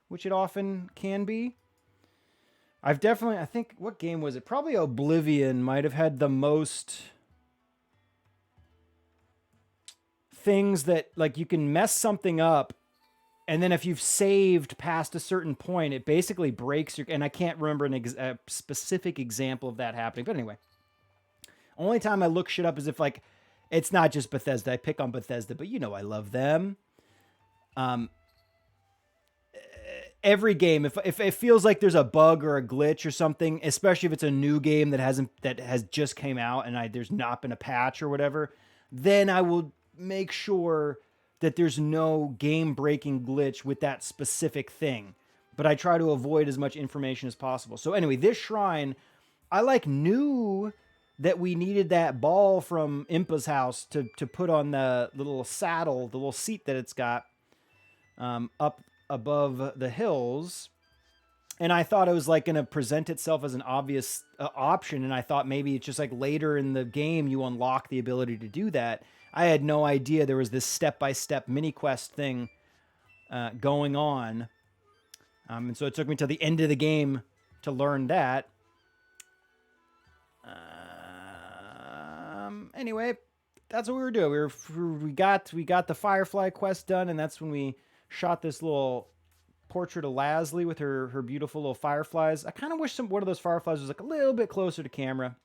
which it often can be. I think, what game was it? Probably Oblivion might have had the most things that, like, you can mess something up, and then if you've saved past a certain point, it basically breaks your... And I can't remember a specific example of that happening, but anyway. Only time I look shit up is if, like, it's not just Bethesda. I pick on Bethesda, but you know I love them. Every game, if it feels like there's a bug or a glitch or something, especially if it's a new game that has just came out and there's not been a patch or whatever, then I will make sure that there's no game-breaking glitch with that specific thing. But I try to avoid as much information as possible. So anyway, this shrine, I knew that we needed that ball from Impa's house to put on the little saddle, the little seat that it's got up above the hills. And I thought it was like going to present itself as an obvious option. And I thought maybe it's just like later in the game you unlock the ability to do that. I had no idea there was this step-by-step mini quest thing going on. And so it took me to the end of the game to learn that. Anyway, that's what we were doing. We got the Firefly quest done, and that's when we shot this little portrait of Leslie with her beautiful little fireflies. I kind of wish one of those fireflies was like a little bit closer to camera.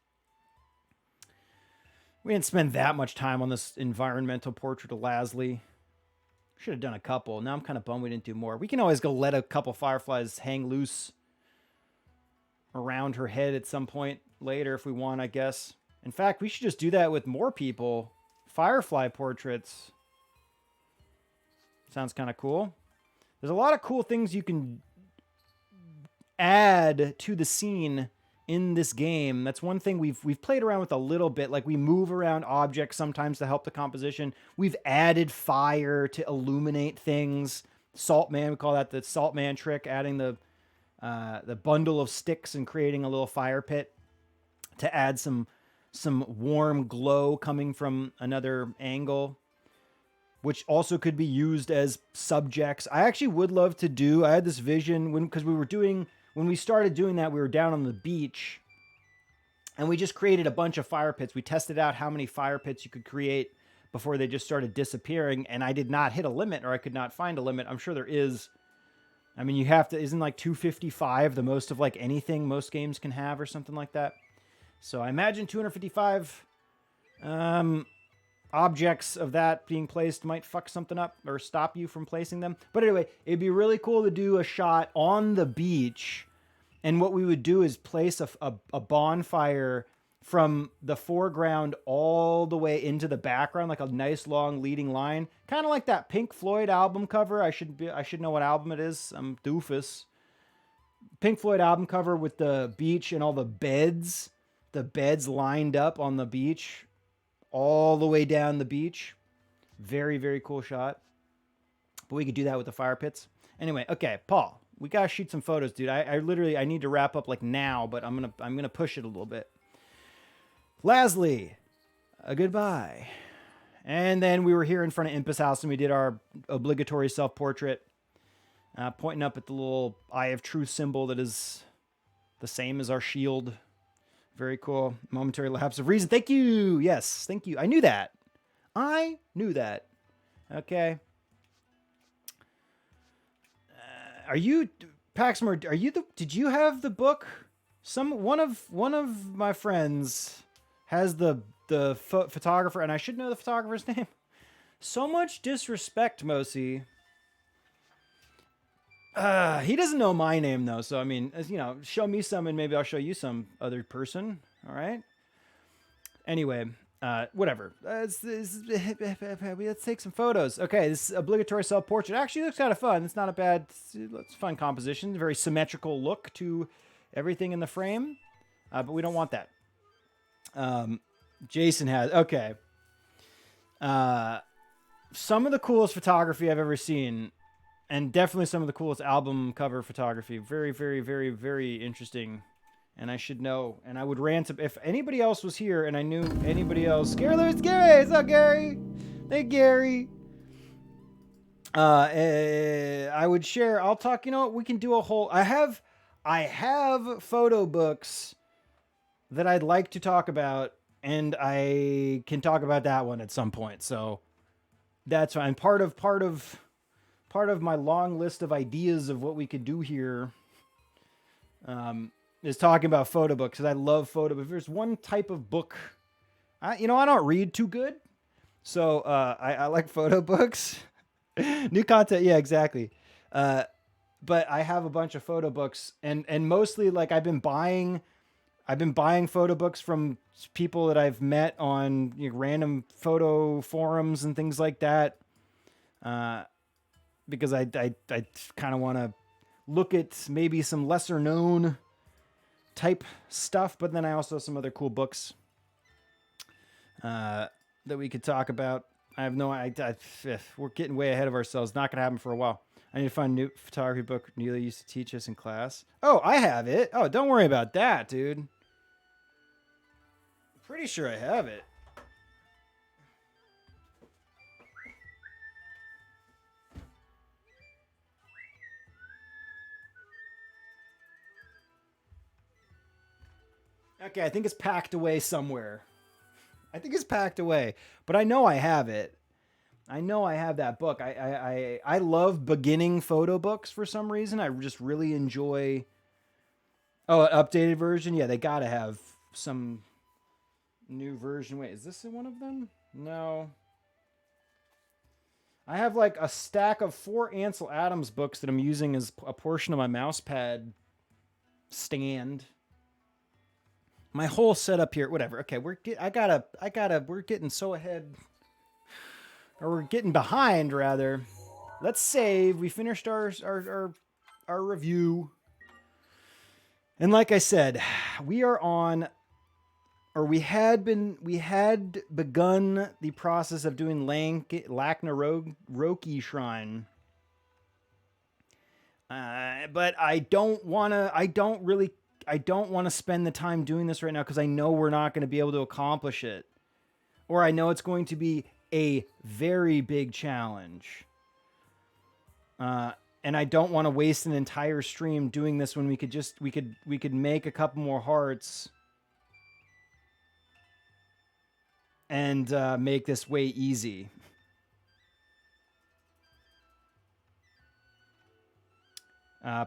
We didn't spend that much time on this environmental portrait of Leslie. Should have done a couple. Now I'm kind of bummed we didn't do more. We can always go let a couple fireflies hang loose around her head at some point later if we want, I guess. In fact, we should just do that with more people. Firefly portraits. Sounds kind of cool. There's a lot of cool things you can add to the scene in this game. That's one thing we've played around with a little bit. Like we move around objects sometimes to help the composition. We've added fire to illuminate things. Salt Man, we call that the Salt Man trick, adding the bundle of sticks and creating a little fire pit to add some warm glow coming from another angle, which also could be used as subjects. I actually would love to do, I had this vision because when we started doing that, we were down on the beach and we just created a bunch of fire pits. We tested out how many fire pits you could create before they just started disappearing. And I did not hit a limit, or I could not find a limit. I'm sure there is. I mean, you have to, isn't like 255 the most of like anything most games can have or something like that? So I imagine 255 objects of that being placed might fuck something up or stop you from placing them. But anyway, it'd be really cool to do a shot on the beach. And what we would do is place a bonfire from the foreground all the way into the background, like a nice long leading line. Kind of like that Pink Floyd album cover. I should know what album it is. I'm doofus. Pink Floyd album cover with the beach and all the beds. The beds lined up on the beach. All the way down the beach. Very, very cool shot. But we could do that with the fire pits. Anyway, okay, Paul, we gotta shoot some photos, dude. I literally need to wrap up like now, but I'm gonna push it a little bit. Leslie, goodbye. And then we were here in front of Impa's house and we did our obligatory self-portrait, pointing up at the little Eye of Truth symbol that is the same as our shield. Very cool. Momentary lapse of reason. Thank you. Yes, thank you. I knew that. Okay. Are you, Paxmore? Did you have the book? One of my friends has the photographer, and I should know the photographer's name. So much disrespect, Mosi. He doesn't know my name though, so I mean, show me some and maybe I'll show you some other person. All right. Anyway, whatever. Let's take some photos. Okay, this obligatory self-portrait actually looks kind of fun. It's not a bad, it's fun composition. Very symmetrical look to everything in the frame, but we don't want that. Jason has some of the coolest photography I've ever seen. And definitely some of the coolest album cover photography. Very, very, very, very interesting. And I should know. And I would rant if anybody else was here and I knew anybody else. Gary, it's Gary. What's up, Gary? Hey, Gary. I would share. I'll talk. You know what? We can do a whole. I have photo books that I'd like to talk about, and I can talk about that one at some point. So that's fine. Part of my long list of ideas of what we could do here is talking about photo books, because I love photo books. If there's one type of book, I don't read too good, so I like photo books. New content, yeah, exactly. But I have a bunch of photo books, and mostly like I've been buying photo books from people that I've met on random photo forums and things like that. Because I kind of want to look at maybe some lesser known type stuff, but then I also have some other cool books that we could talk about. I have no idea. We're getting way ahead of ourselves. Not going to happen for a while. I need to find a new photography book Neela used to teach us in class. Oh, I have it. Oh, don't worry about that, dude. Pretty sure I have it. Okay, I think it's packed away somewhere. I think it's packed away, but I know I have it. I know I have that book. I love beginning photo books for some reason. I just really enjoy. Oh, an updated version. Yeah, they gotta have some new version. Wait, is this one of them? No. I have like a stack of 4 Ansel Adams books that I'm using as a portion of my mouse pad stand. My whole setup here, whatever. Okay, we're getting so ahead, or we're getting behind rather. Let's save. We finished our review, and like I said, we are on, or we had begun the process of doing Fauxtography Shrine. But I don't want to spend the time doing this right now because I know we're not going to be able to accomplish it. Or I know it's going to be a very big challenge. And I don't want to waste an entire stream doing this when we could make a couple more hearts and make this way easy.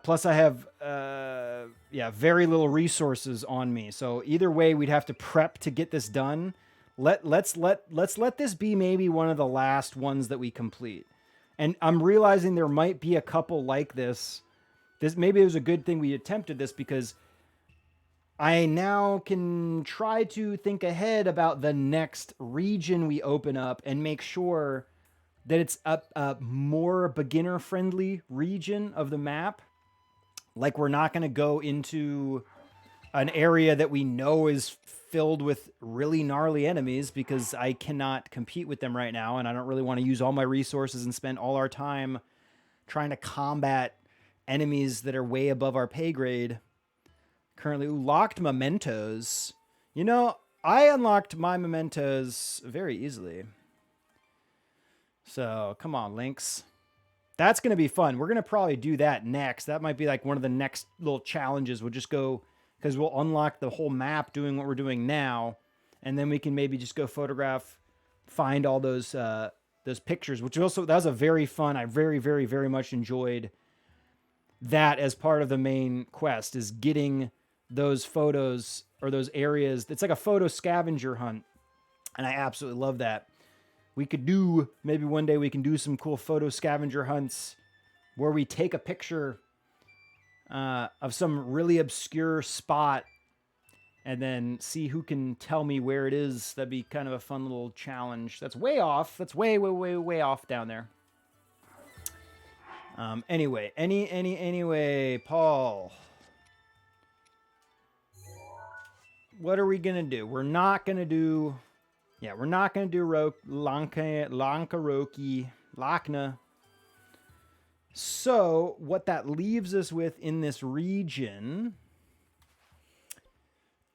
Plus, I have very little resources on me. So either way, we'd have to prep to get this done. Let's let this be maybe one of the last ones that we complete. And I'm realizing there might be a couple like this. Maybe it was a good thing we attempted this because I now can try to think ahead about the next region we open up and make sure that it's a more beginner-friendly region of the map. Like we're not going to go into an area that we know is filled with really gnarly enemies because I cannot compete with them right now, and I don't really want to use all my resources and spend all our time trying to combat enemies that are way above our pay grade. Currently, locked mementos. You know, I unlocked my mementos very easily. So, come on, Lynx. That's going to be fun. We're going to probably do that next. That might be like one of the next little challenges. We'll just go, because we'll unlock the whole map doing what we're doing now. And then we can maybe just go find all those pictures, which also, that was a very fun, I very, very, very much enjoyed that as part of the main quest, is getting those photos or those areas. It's like a photo scavenger hunt. And I absolutely love that. We could do, maybe one day we can do some cool photo scavenger hunts where we take a picture of some really obscure spot and then see who can tell me where it is. That'd be kind of a fun little challenge. That's way off. That's way, way, way, way off down there. Anyway, Paul. What are we going to do? We're not going to do Lakna. So what that leaves us with in this region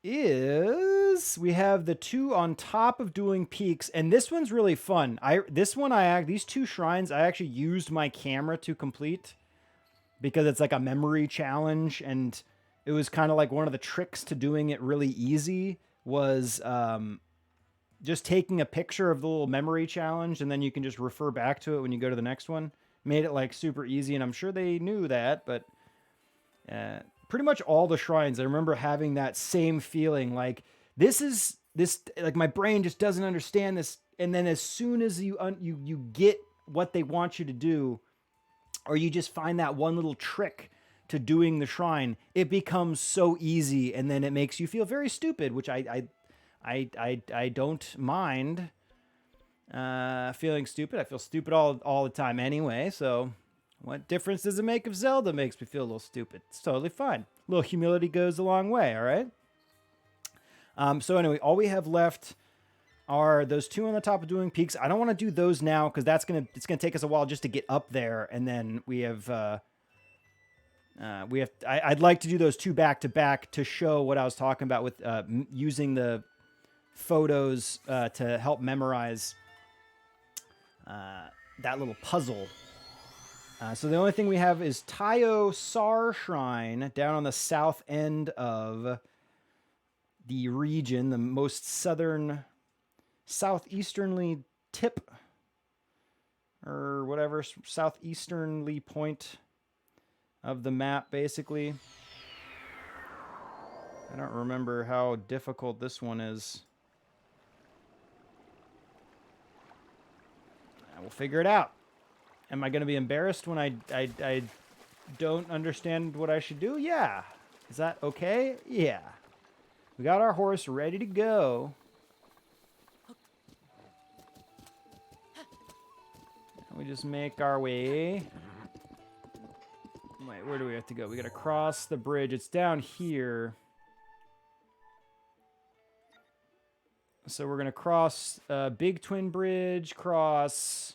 is we have the 2 on top of Dueling Peaks, and this one's really fun. These 2 shrines I actually used my camera to complete because it's like a memory challenge, and it was kind of like one of the tricks to doing it really easy was just taking a picture of the little memory challenge, and then you can just refer back to it when you go to the next one. Made it like super easy, and I'm sure they knew that, but pretty much all the shrines, I remember having that same feeling, like this like my brain just doesn't understand this, and then as soon as you get what they want you to do, or you just find that one little trick to doing the shrine, it becomes so easy, and then it makes you feel very stupid, which I don't mind feeling stupid. I feel stupid all the time anyway, so what difference does it make if Zelda makes me feel a little stupid? It's totally fine. A little humility goes a long way, all right? So anyway, all we have left are those two on the top of Dueling Peaks. I don't want to do those now because it's gonna take us a while just to get up there, and then I'd like to do those two back to back to show what I was talking about with using the photos to help memorize that little puzzle. So the only thing we have is Toto Sah Shrine down on the south end of the region, the most southeasternly tip, or whatever, southeasternly point of the map, basically. I don't remember how difficult this one is. We'll figure it out. Am I going to be embarrassed when I don't understand what I should do? Yeah. Is that okay? Yeah. We got our horse ready to go. And we just make our way. Wait, where do we have to go? We got to cross the bridge. It's down here. So we're going to cross Big Twin Bridge, cross...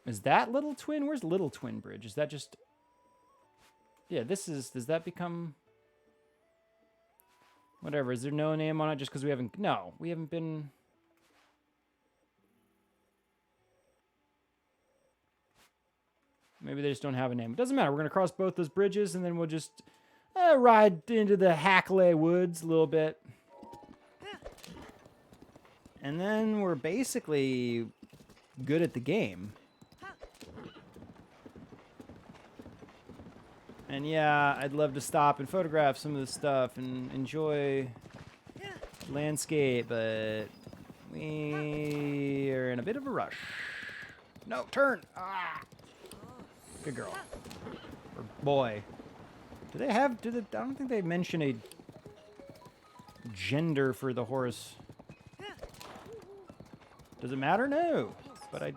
Is that Little Twin? Where's Little Twin Bridge? Is that just... Yeah, this is... Does that become... Whatever. Is there no name on it just because we haven't... No, we haven't been... Maybe they just don't have a name. It doesn't matter. We're going to cross both those bridges, and then we'll just ride into the Hackley Woods a little bit. And then we're basically good at the game. And yeah, I'd love to stop and photograph some of this stuff and enjoy the landscape, but we are in a bit of a rush. No, turn! Ah! Good girl. Or boy. I don't think they mention a gender for the horse. Does it matter? No. But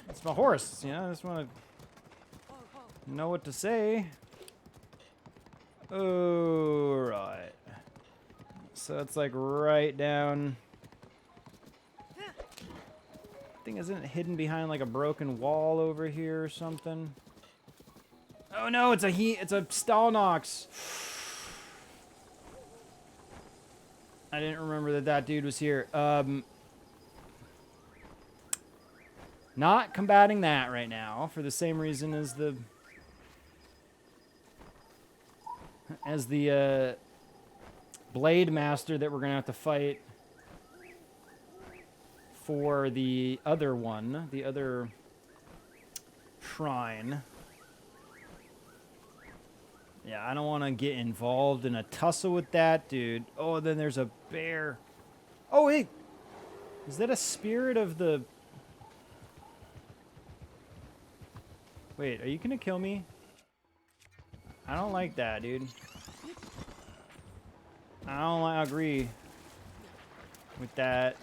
it's my horse, you know, I just want to know what to say. Alright. So it's like right down. Thing isn't it hidden behind like a broken wall over here or something? Oh no, it's a Stalnox. I didn't remember that dude was here. Not combating that right now for the same reason as the Blade Master that we're gonna have to fight for the other one, the other shrine. Yeah, I don't want to get involved in a tussle with that dude. Oh, then there's a bear. Oh, wait. Is that a spirit of the... Wait, are you going to kill me? I don't like that, dude. I don't agree with that.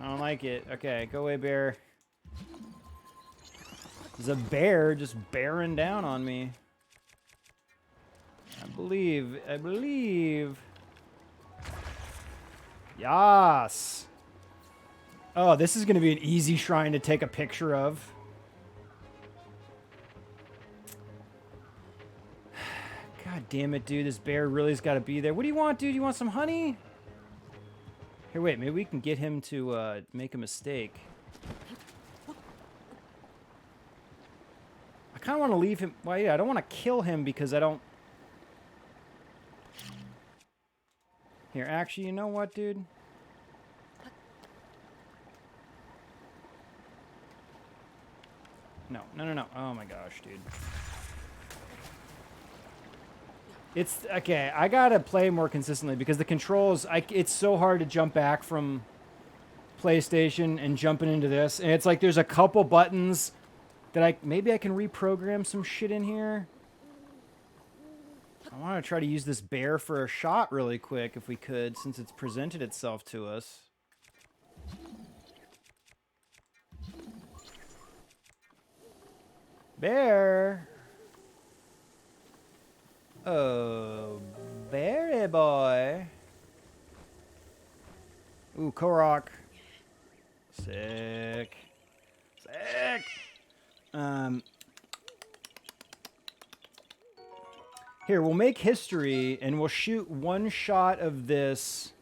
I don't like it. Okay, go away, bear. There's a bear just bearing down on me. I believe. Yas. Oh, this is going to be an easy shrine to take a picture of. God damn it, dude. This bear really's got to be there. What do you want, dude? You want some honey? Here, wait. Maybe we can get him to make a mistake. I kind of want to leave him... Well, yeah, I don't want to kill him because I don't... Here, actually, you know what, dude? No. Oh my gosh, dude. It's... Okay, I gotta play more consistently because the controls... it's so hard to jump back from PlayStation and jumping into this. And it's like there's a couple buttons... that maybe I can reprogram some shit in here. I want to try to use this bear for a shot really quick if we could, since it's presented itself to us. Bear! Oh, fairy boy. Ooh, Korok. Sick. Sick. Here, we'll make history, and we'll shoot one shot of this.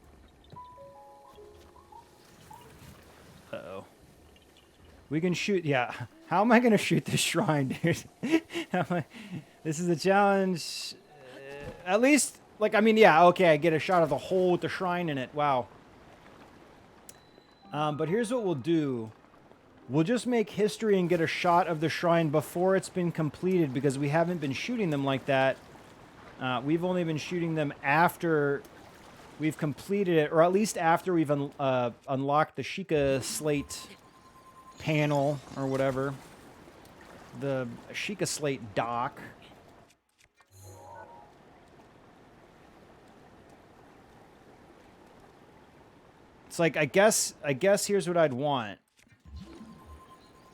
Uh-oh. We can shoot, yeah. How am I going to shoot this shrine, dude? This is a challenge. At least, like, I mean, yeah, okay, I get a shot of the hole with the shrine in it. Wow. But here's what we'll do. We'll just make history and get a shot of the shrine before it's been completed, because we haven't been shooting them like that. We've only been shooting them after we've completed it, or at least after we've unlocked the Sheikah Slate panel, or whatever. The Sheikah Slate dock. It's like, I guess here's what I'd want.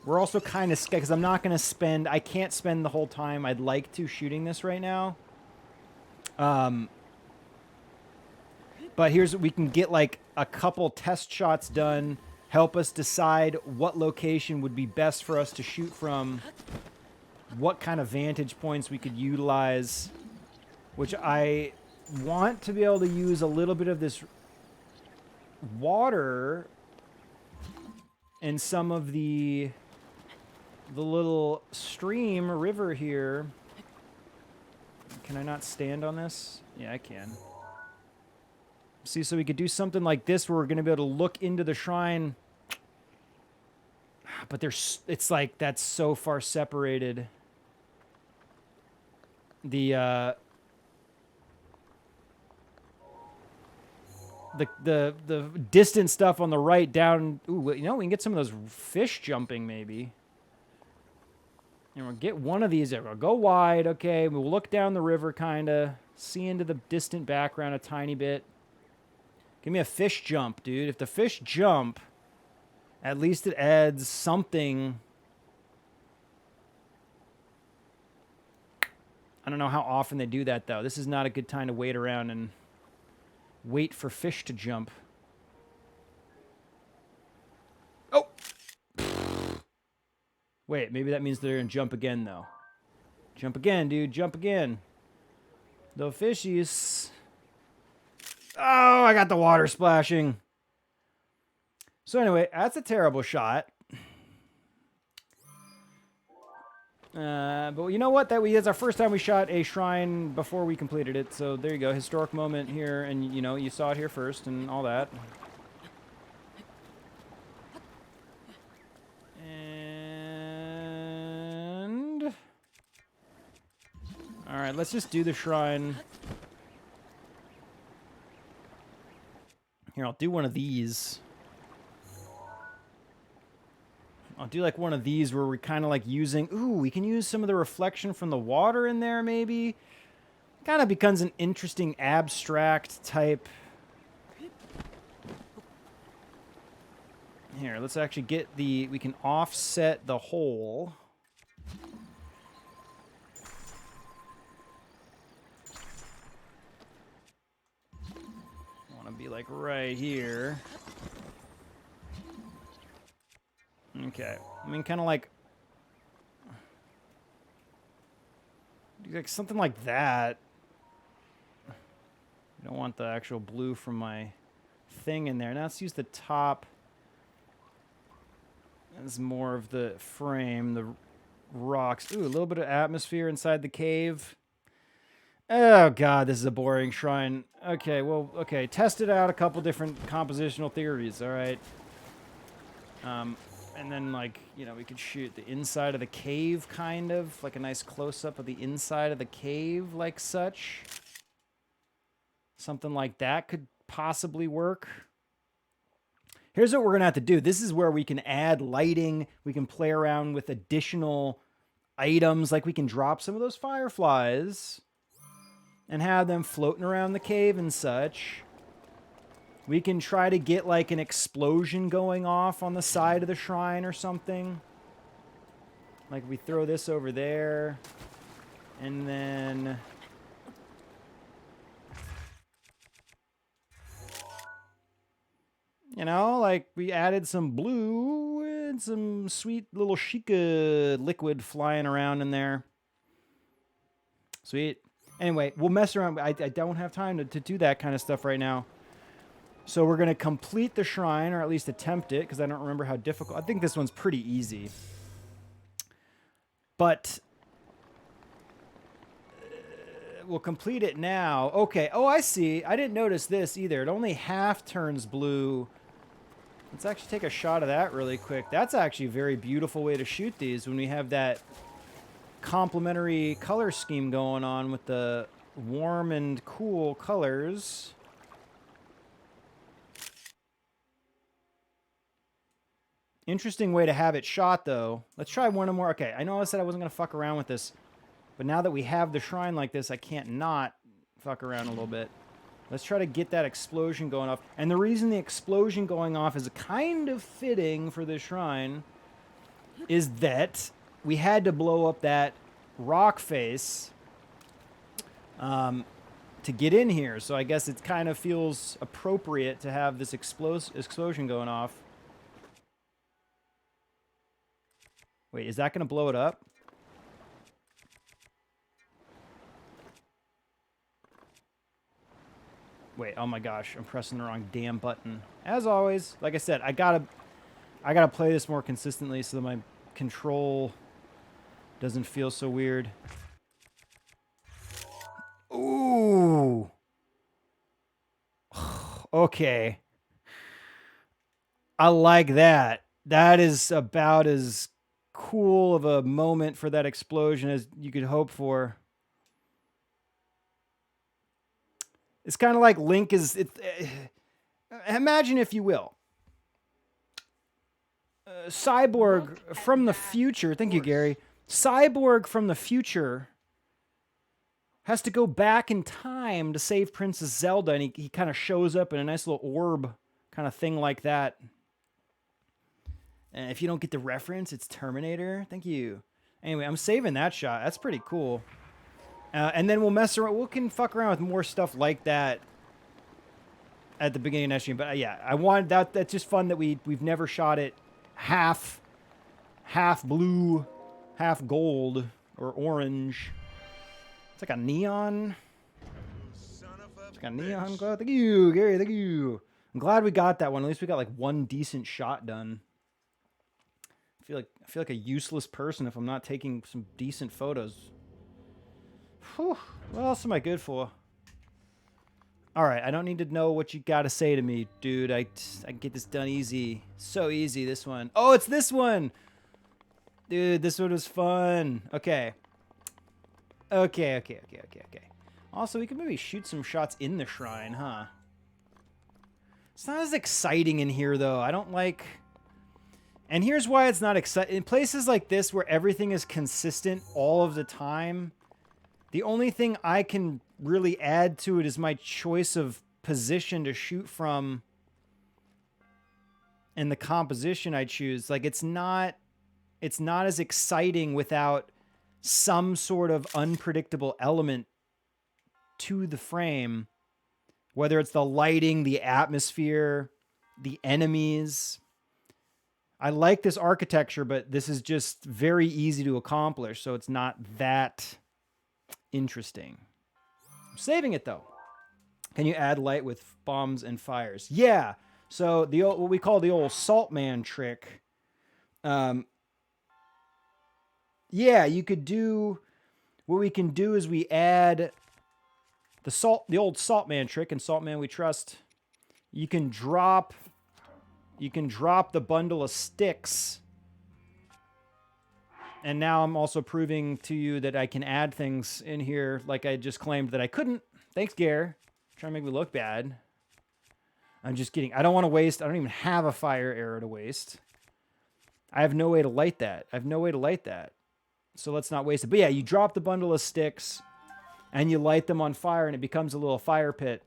We're also kind of scared, because I'm not going to spend, I can't spend the whole time I'd like to shooting this right now. But here's what we can get, like, a couple test shots done, help us decide what location would be best for us to shoot from, what kind of vantage points we could utilize, which I want to be able to use a little bit of this water and some of the little stream or river here. Can I not stand on this? Yeah, I can. See, so we could do something like this where we're going to be able to look into the shrine. But it's like that's so far separated. The distant stuff on the right down. Ooh, you know, we can get some of those fish jumping maybe. And we'll get one of these. We'll go wide, okay. We'll look down the river, kind of. See into the distant background a tiny bit. Give me a fish jump, dude. If the fish jump, at least it adds something. I don't know how often they do that, though. This is not a good time to wait around and wait for fish to jump. Oh! Wait, maybe that means they're going to jump again, though. Jump again, dude. Jump again. The fishies. Oh, I got the water splashing. So anyway, that's a terrible shot. But you know what? That's our first time we shot a shrine before we completed it. So there you go. Historic moment here. And, you know, you saw it here first and all that. And... Alright, let's just do the shrine. Here, I'll do one of these. I'll do like one of these where we're kind of like using... Ooh, we can use some of the reflection from the water in there, maybe. Kind of becomes an interesting abstract type. Here, let's actually get the... We can offset the hole. I want to be like right here. Okay. I mean, kind of like something like that. I don't want the actual blue from my thing in there. Now let's use the top as more of the frame, the rocks. Ooh, a little bit of atmosphere inside the cave. Oh, God, this is a boring shrine. Okay, well, okay. Tested out a couple different compositional theories, all right? And then, like, you know, we could shoot the inside of the cave, kind of. Like a nice close-up of the inside of the cave, like such. Something like that could possibly work. Here's what we're going to have to do. This is where we can add lighting. We can play around with additional items. Like, we can drop some of those fireflies and have them floating around the cave and such. We can try to get, like, an explosion going off on the side of the shrine or something. Like, we throw this over there. And then... You know, like we added some blue and some sweet little Sheikah liquid flying around in there. Sweet. Anyway, we'll mess around. I don't have time to do that kind of stuff right now. So we're going to complete the shrine, or at least attempt it, because I don't remember how difficult. I think this one's pretty easy. But we'll complete it now. Okay. Oh, I see. I didn't notice this either. It only half turns blue. Let's actually take a shot of that really quick. That's actually a very beautiful way to shoot these when we have that complementary color scheme going on with the warm and cool colors. Interesting way to have it shot, though. Let's try one more. Okay, I know I said I wasn't going to fuck around with this, but now that we have the shrine like this, I can't not fuck around a little bit. Let's try to get that explosion going off. And the reason the explosion going off is kind of fitting for this shrine is that we had to blow up that rock face to get in here. So I guess it kind of feels appropriate to have this explosion going off. Wait, is that going to blow it up? Wait, oh my gosh, I'm pressing the wrong damn button. As always, like I said, I gotta play this more consistently so that my control doesn't feel so weird. Ooh. Okay. I like that. That is about as cool of a moment for that explosion as you could hope for. It's kind of like Link is... imagine, if you will, Cyborg from the future... Thank you, Gary. Cyborg from the future has to go back in time to save Princess Zelda, and he kind of shows up in a nice little orb kind of thing like that. And if you don't get the reference, it's Terminator. Thank you. Anyway, I'm saving that shot. That's pretty cool. And then we'll mess around. We can fuck around with more stuff like that at the beginning of next stream. But yeah, I want that. That's just fun that we've never shot it half blue, half gold or orange. It's like a neon. It's like a neon glow. Thank you, Gary. Thank you. I'm glad we got that one. At least we got like one decent shot done. I feel like a useless person if I'm not taking some decent photos. Whew. What else am I good for? All right, I don't need to know what you got to say to me, dude. I can get this done easy. So easy, this one. Oh, it's this one. Dude, this one was fun. Okay. Okay. Also, we could maybe shoot some shots in the shrine, huh? It's not as exciting in here, though. I don't like... And here's why it's not exciting. In places like this where everything is consistent all of the time, the only thing I can really add to it is my choice of position to shoot from and the composition I choose. Like, it's not as exciting without some sort of unpredictable element to the frame, whether it's the lighting, the atmosphere, the enemies. I like this architecture, but this is just very easy to accomplish, so it's not that interesting. I'm saving it, though. Can you add light with bombs and fires? Yeah. So the what we call the old salt man trick. Yeah, you could do... What we can do is we add the old salt man trick, and Salt Man We Trust. You can drop the bundle of sticks. And now I'm also proving to you that I can add things in here like I just claimed that I couldn't. Thanks, Gare. Trying to make me look bad. I'm just kidding. I don't want to waste. I don't even have a fire arrow to waste. I have no way to light that. So let's not waste it. But yeah, you drop the bundle of sticks and you light them on fire and it becomes a little fire pit.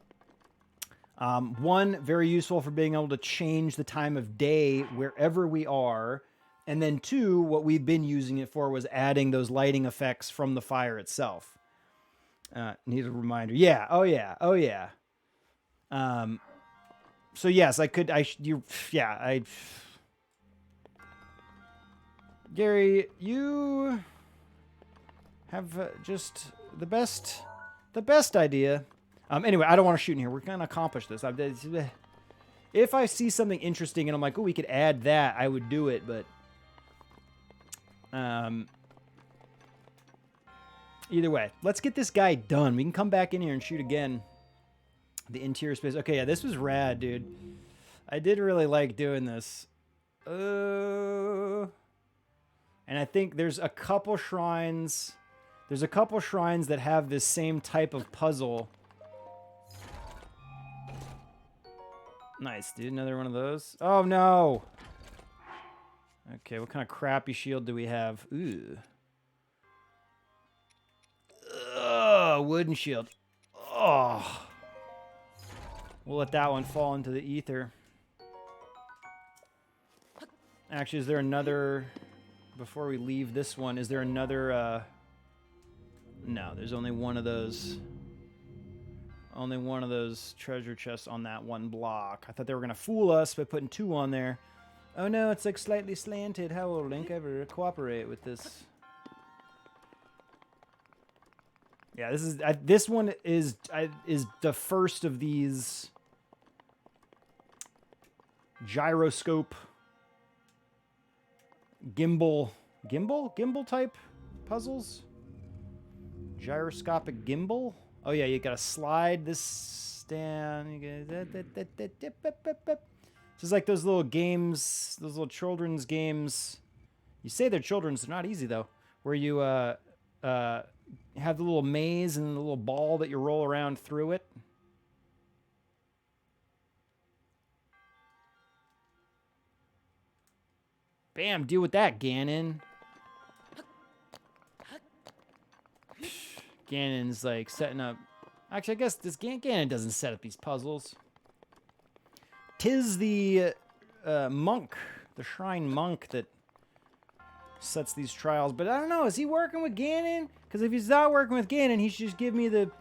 One, very useful for being able to change the time of day wherever we are. And then two, what we've been using it for was adding those lighting effects from the fire itself. Need a reminder. Yeah. Oh, yeah. So yes, I could. Gary, you have just the best idea. Anyway, I don't want to shoot in here. We're gonna accomplish this. If I see something interesting and I'm like, oh, we could add that, I would do it. But either way, let's get this guy done. We can come back in here and shoot again. The interior space. Okay, yeah, this was rad, dude. I did really like doing this. And I think there's a couple shrines. There's a couple shrines that have this same type of puzzle. Nice, dude. Another one of those. Oh, no. Okay, what kind of crappy shield do we have? Ooh. Ugh, wooden shield. Oh. We'll let that one fall into the ether. Actually, is there another... Before we leave this one, is there another... No, there's only one of those... Only one of those treasure chests on that one block. I thought they were going to fool us by putting 2 on there. Oh no, it's like slightly slanted. How will Link ever cooperate with this? Yeah, this one is the first of these gyroscope gimbal type puzzles. Gyroscopic gimbal. Oh yeah, you gotta slide this down. This is like those little games, those little children's games. You say they're children's, they're not easy though. Where you have the little maze and the little ball that you roll around through it. Bam! Deal with that, Ganon. Ganon's like setting up. Actually, I guess this Ganon doesn't set up these puzzles. 'Tis the monk, the shrine monk, that sets these trials. But I don't know. Is he working with Ganon? Because if he's not working with Ganon, he should just give me the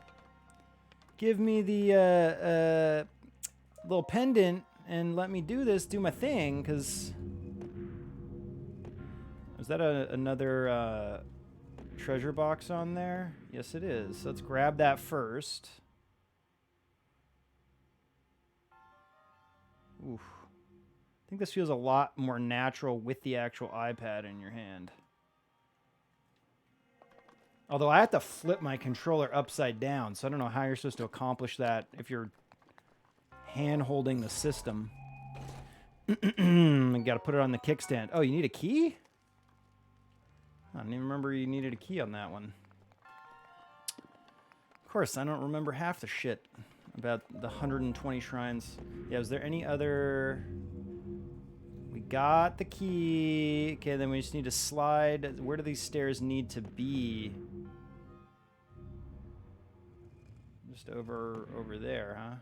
little pendant and let me do my thing. Because is that another treasure box on there? Yes, it is. Let's grab that first. Oof. I think this feels a lot more natural with the actual iPad in your hand. Although I have to flip my controller upside down, so I don't know how you're supposed to accomplish that if you're hand-holding the system. You gotta put it on the kickstand. Oh, you need a key? I didn't even remember you needed a key on that one. Of course, I don't remember half the shit about the 120 shrines. Yeah, was there any other... We got the key. Okay, then we just need to slide. Where do these stairs need to be? Just over there, huh?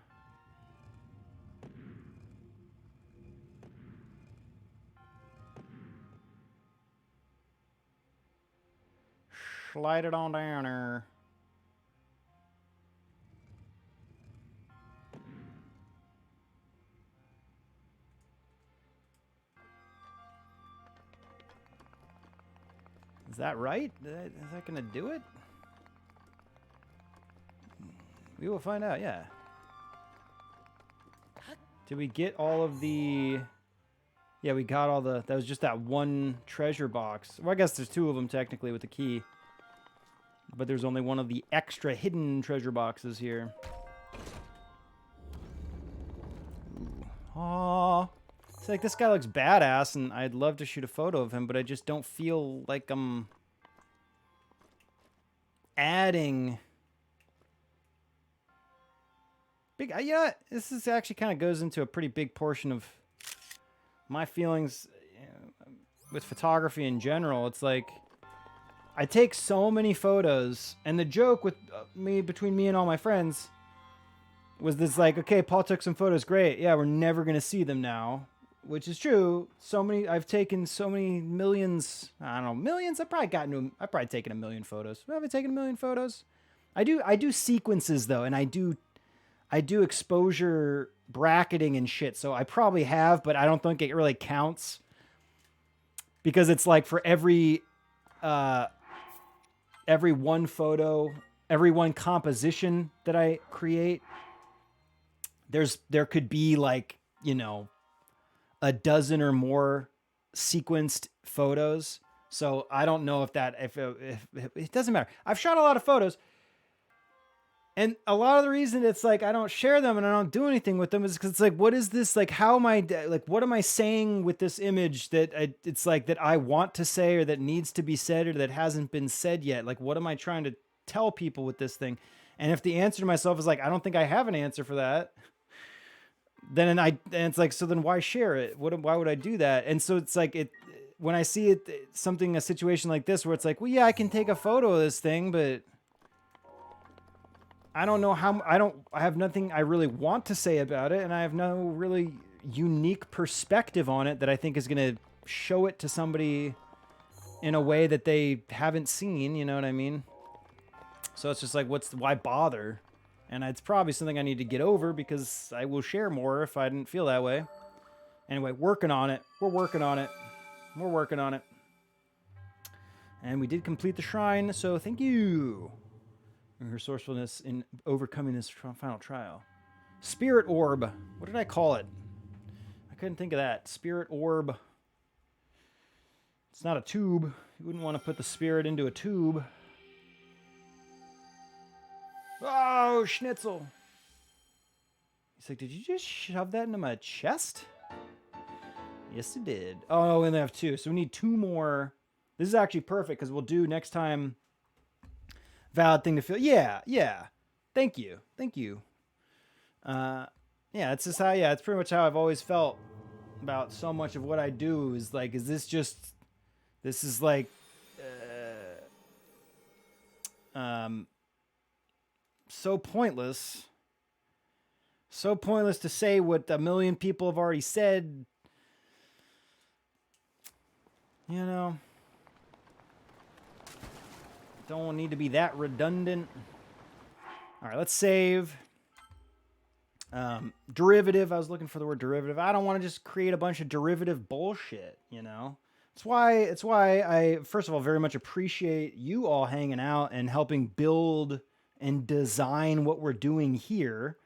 Slide it on down there. Is that right? Is that going to do it? We will find out, yeah. Did we get all of the... Yeah, we got all the... That was just that one treasure box. Well, I guess there's 2 of them technically with the key. But there's only one of the extra hidden treasure boxes here. Aww. It's like this guy looks badass, and I'd love to shoot a photo of him, but I just don't feel like I'm adding... Big, yeah, this is actually kind of goes into a pretty big portion of my feelings with photography in general. It's like I take so many photos, and the joke with between me and all my friends was this, like, okay, Paul took some photos, great, yeah, we're never gonna see them now, which is true. I've taken so many millions. I don't know, millions. I've probably taken 1 million photos. Have I taken 1 million photos? I do sequences though, and I do I do exposure bracketing and shit, so I probably have, but I don't think it really counts because it's like for every one photo, every one composition that I create, there could be like, you know, a dozen or more sequenced photos. So I don't know if it doesn't matter. I've shot a lot of photos, and a lot of the reason it's like I don't share them and I don't do anything with them is because it's like, what is this? Like, how am I like? What am I saying with this image that it's like that I want to say or that needs to be said or that hasn't been said yet? Like, what am I trying to tell people with this thing? And if the answer to myself is like, I don't think I have an answer for that, then and it's like, so then why share it? Why would I do that? And so it's like when I see a situation like this where it's like, well, yeah, I can take a photo of this thing, but I don't know how. I have nothing I really want to say about it, and I have no really unique perspective on it that I think is going to show it to somebody in a way that they haven't seen. You know what I mean? So it's just like, why bother? And it's probably something I need to get over because I will share more if I didn't feel that way. Anyway, working on it. We're working on it. We're working on it. And we did complete the shrine, so thank you. Her resourcefulness in overcoming this final trial. Spirit orb. What did I call it? I couldn't think of that. Spirit orb. It's not a tube. You wouldn't want to put the spirit into a tube. Oh, schnitzel. He's like, did you just shove that into my chest? Yes, it did. Oh, and they have two. So we need two more. This is actually perfect because we'll do next time. Valid thing to feel. Yeah. Thank you. Yeah, it's just how. Yeah, it's pretty much how I've always felt about so much of what I do. Is like, this is like, so pointless. So pointless to say what a million people have already said. You know. Don't need to be that redundant. All right, let's save. Derivative. I was looking for the word derivative. I don't want to just create a bunch of derivative bullshit, you know? It's why I, first of all, very much appreciate you all hanging out and helping build and design what we're doing here,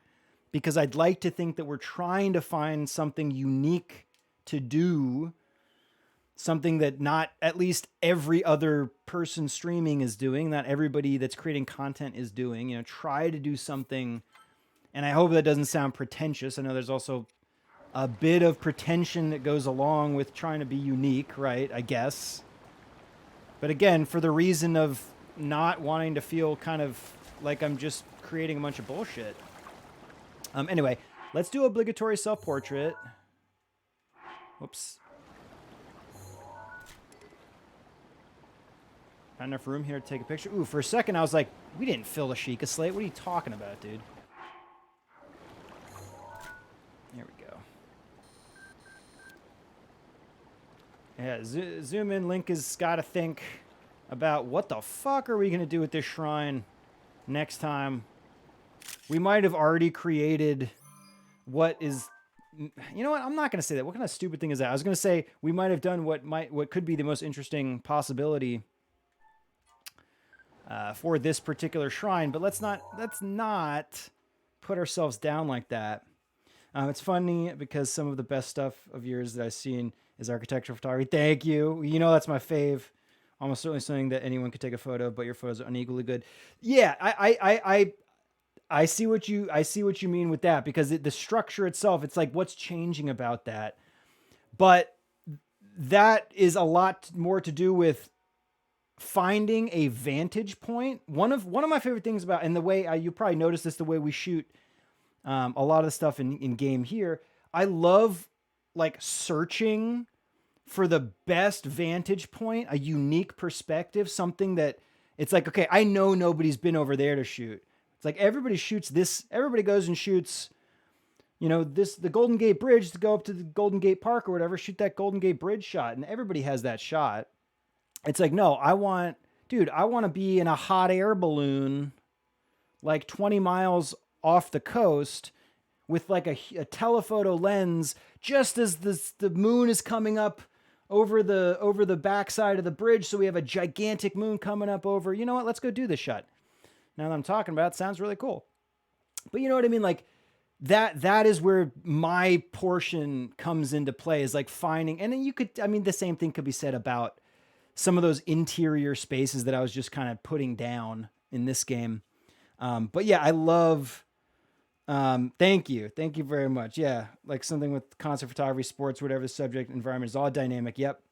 because I'd like to think that we're trying to find something unique to do, something that not at least every other person streaming is doing, not everybody that's creating content is doing. You know, try to do something, and I hope that doesn't sound pretentious. I know there's also a bit of pretension that goes along with trying to be unique, right? I guess. But again, for the reason of not wanting to feel kind of like I'm just creating a bunch of bullshit. Anyway, let's do obligatory self-portrait. Whoops. Not enough room here to take a picture. Ooh, for a second I was like, we didn't fill the Sheikah slate. What are you talking about, dude? There we go. Yeah, zoom in. Link has got to think about what the fuck are we going to do with this shrine next time. We might have already created what is... You know what? I'm not going to say that. What kind of stupid thing is that? I was going to say we might have done what could be the most interesting possibility for this particular shrine, but let's not put ourselves down like that. It's funny because some of the best stuff of yours that I've seen is architectural photography. Thank you. You know that's my fave. Almost certainly something that anyone could take a photo of, but your photos are unequally good. Yeah, I see what you mean with that, because the structure itself, it's like, what's changing about that? But that is a lot more to do with finding a vantage point. One of my favorite things about, and the way you probably noticed this, the way we shoot a lot of the stuff in game here, I love like searching for the best vantage point, a unique perspective, something that it's like, okay, I know nobody's been over there to shoot. It's like everybody shoots this, everybody goes and shoots, you know, the Golden Gate Bridge, to go up to the Golden Gate Park or whatever, shoot that Golden Gate Bridge shot, and everybody has that shot. It's like, no, I want to be in a hot air balloon like 20 miles off the coast with like a telephoto lens, just as the moon is coming up over the backside of the bridge. So we have a gigantic moon coming up over. You know what? Let's go do this shot. Now that I'm talking about it, sounds really cool. But you know what I mean? Like that is where my portion comes into play, is like finding, and then you could, I mean, the same thing could be said about some of those interior spaces that I was just kind of putting down in this game. But yeah, I love, thank you very much. Yeah. Like something with concert photography, sports, whatever the subject environment is all dynamic. Yep.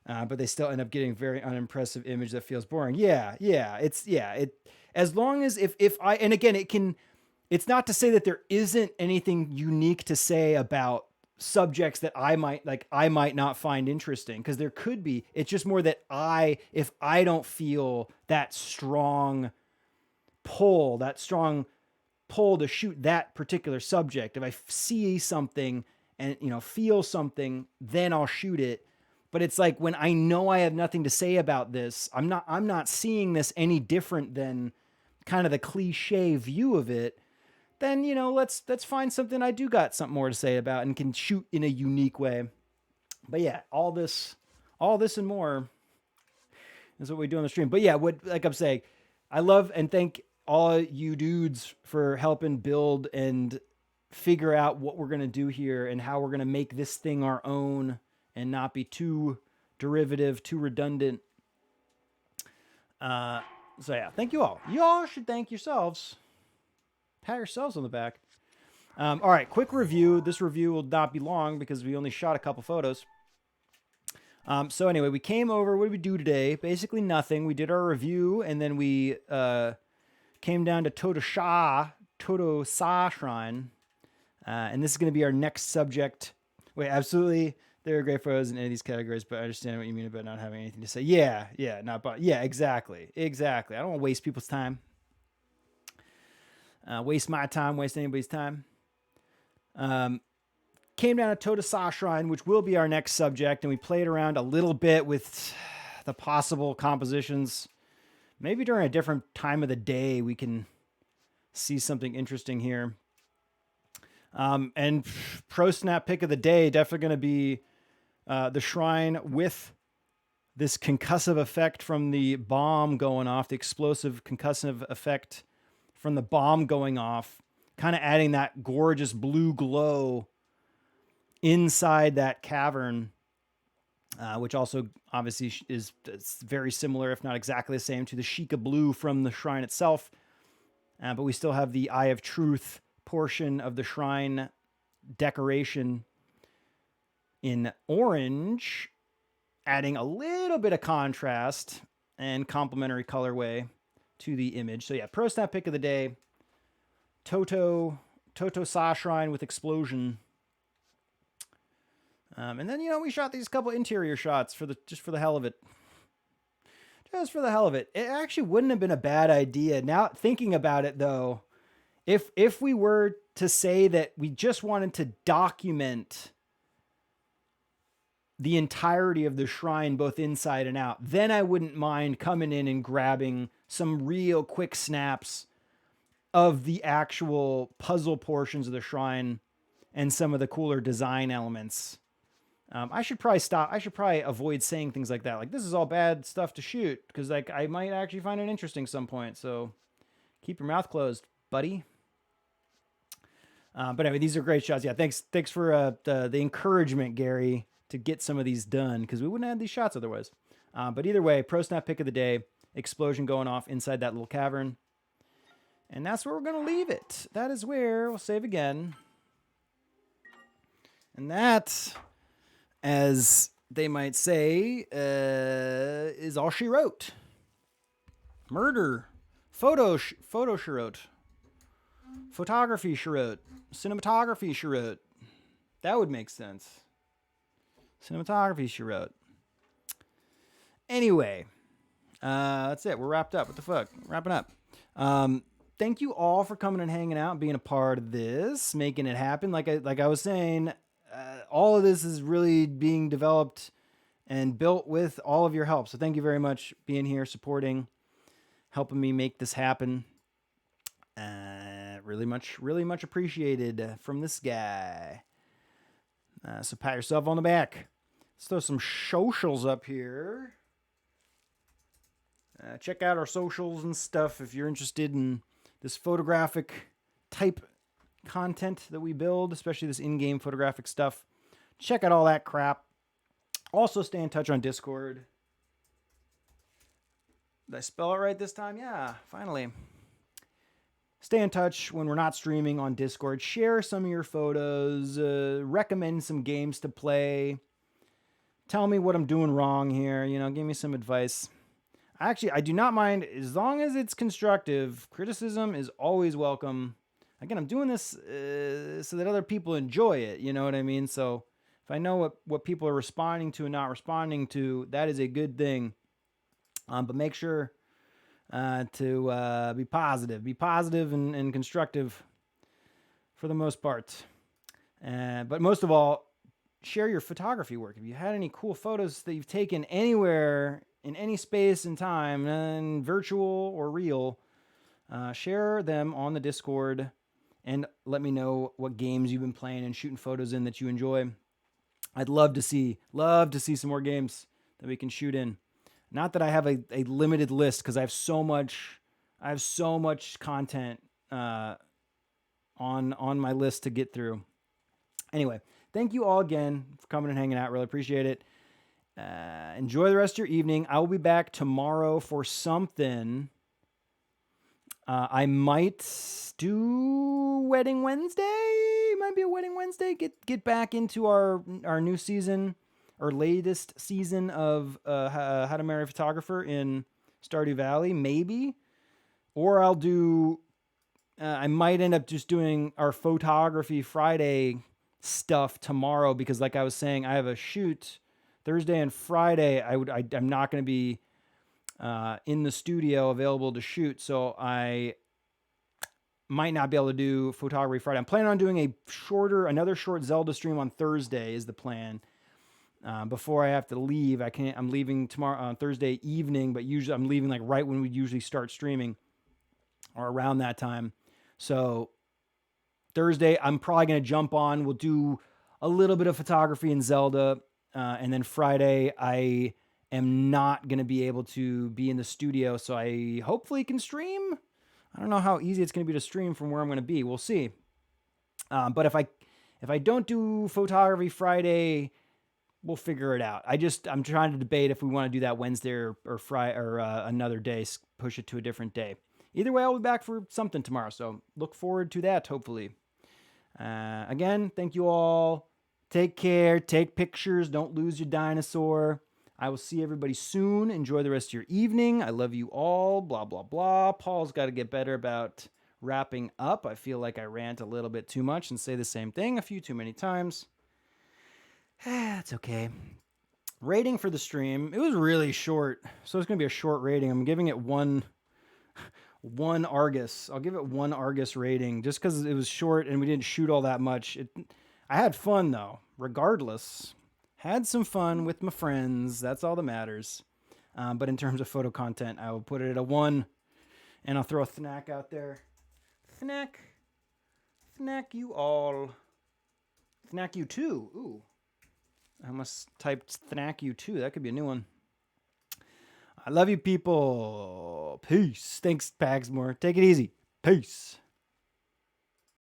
But they still end up getting very unimpressive image that feels boring. Yeah. As long as and again, it's not to say that there isn't anything unique to say about subjects that I might not find interesting, because there could be. It's just more that if I don't feel that strong pull to shoot that particular subject, if I see something and feel something, then I'll shoot it. But it's like, when I know I have nothing to say about this, I'm not seeing this any different than kind of the cliche view of it, then let's find something I do got something more to say about and can shoot in a unique way. But yeah, all this and more is what we do on the stream. But yeah, like I'm saying, I love and thank all you dudes for helping build and figure out what we're gonna do here and how we're gonna make this thing our own and not be too derivative, too redundant. So yeah, thank you all. Y'all should thank yourselves. Pat yourselves on the back. All right, quick review. This review will not be long because we only shot a couple photos. So anyway, we came over. What did we do today? Basically nothing. We did our review, and then we came down to Toto Sah Shrine. And this is going to be our next subject. Wait, absolutely. There are great photos in any of these categories, but I understand what you mean about not having anything to say. Yeah, exactly. I don't want to waste people's time. Waste my time, waste anybody's time. Came down to Toto Sah Shrine, which will be our next subject, and we played around a little bit with the possible compositions. Maybe during a different time of the day we can see something interesting here. And pro snap pick of the day, definitely going to be the shrine with this concussive effect from the bomb going off, the explosive concussive effect from the bomb going off, kind of adding that gorgeous blue glow inside that cavern, which also obviously is very similar, if not exactly the same, to the Sheikah blue from the shrine itself. But we still have the Eye of Truth portion of the shrine decoration in orange, adding a little bit of contrast and complementary colorway to the image. So yeah, pro snap pick of the day, Toto Sah Shrine with explosion. And then we shot these couple interior shots just for the hell of it. Just for the hell of it. It actually wouldn't have been a bad idea. Now thinking about it though, if we were to say that we just wanted to document the entirety of the shrine, both inside and out, then I wouldn't mind coming in and grabbing some real quick snaps of the actual puzzle portions of the shrine and some of the cooler design elements. I should probably avoid saying things like that. Like, this is all bad stuff to shoot, because like I might actually find it interesting some point. So keep your mouth closed, buddy. But anyway, these are great shots. Yeah, thanks for the encouragement, Gary, to get some of these done, because we wouldn't have these shots otherwise. But either way, pro snap pick of the day, explosion going off inside that little cavern. And that's where we're going to leave it. That is where we'll save again. And that, as they might say, is all she wrote. Murder. Photo she wrote. Photography she wrote. Cinematography she wrote. That would make sense. Cinematography she wrote. Anyway, that's it. We're wrapped up. What the fuck? Wrapping up. Thank you all for coming and hanging out and being a part of this, making it happen. Like I was saying, all of this is really being developed and built with all of your help. So thank you very much being here, supporting, helping me make this happen. Really much appreciated from this guy. So pat yourself on the back. Let's throw some socials up here. Check out our socials and stuff if you're interested in this photographic type content that we build, especially this in-game photographic stuff. Check out all that crap. Also, stay in touch on Discord. Did I spell it right this time? Yeah, finally. Stay in touch when we're not streaming on Discord. Share some of your photos. Recommend some games to play. Tell me what I'm doing wrong here. Give me some advice. Actually, I do not mind as long as it's constructive. Criticism is always welcome. Again, I'm doing this so that other people enjoy it. You know what I mean? So if I know what people are responding to and not responding to, that is a good thing. But make sure to be positive. Be positive and constructive for the most part. But most of all, share your photography work. If you had any cool photos that you've taken anywhere, in any space and time, and virtual or real, share them on the Discord and let me know what games you've been playing and shooting photos in that you enjoy. I'd love to see some more games that we can shoot in. Not that I have a limited list because I have so much content on my list to get through. Anyway, thank you all again for coming and hanging out. Really appreciate it. Enjoy the rest of your evening. I will be back tomorrow for something. I might do Wedding Wednesday. Might be a Wedding Wednesday. Get back into our new season, our latest season of How to Marry a Photographer in Stardew Valley, maybe. Or I'll do. I might end up just doing our Photography Friday stuff tomorrow because, like I was saying, I have a shoot Thursday and Friday. I'm not going to be in the studio available to shoot, so I might not be able to do Photography Friday. I'm planning on doing another short Zelda stream on Thursday is the plan. Before I have to leave, I'm leaving tomorrow on Thursday evening, but usually I'm leaving like right when we usually start streaming or around that time. So Thursday, I'm probably going to jump on. We'll do a little bit of photography in Zelda. And then Friday, I am not going to be able to be in the studio, so I hopefully can stream. I don't know how easy it's going to be to stream from where I'm going to be. We'll see. But if I don't do Photography Friday, we'll figure it out. I'm trying to debate if we want to do that Wednesday or Friday or another day, push it to a different day. Either way, I'll be back for something tomorrow, so look forward to that, hopefully. Again, thank you all. Take care. Take pictures. Don't lose your dinosaur. I will see everybody soon. Enjoy the rest of your evening. I love you all. Blah, blah, blah. Paul's got to get better about wrapping up. I feel like I rant a little bit too much and say the same thing a few too many times. It's okay. Rating for the stream. It was really short, so it's going to be a short rating. I'm giving it one Argus. I'll give it one Argus rating just because it was short and we didn't shoot all that much. I had fun, though, regardless. Had some fun with my friends. That's all that matters. But in terms of photo content, I will put it at a 1. And I'll throw a Thnack out there. Thnack you all. Thnack you too. Ooh. I must type Thnack you too. That could be a new one. I love you, people. Peace. Thanks, Pagsmore. Take it easy. Peace.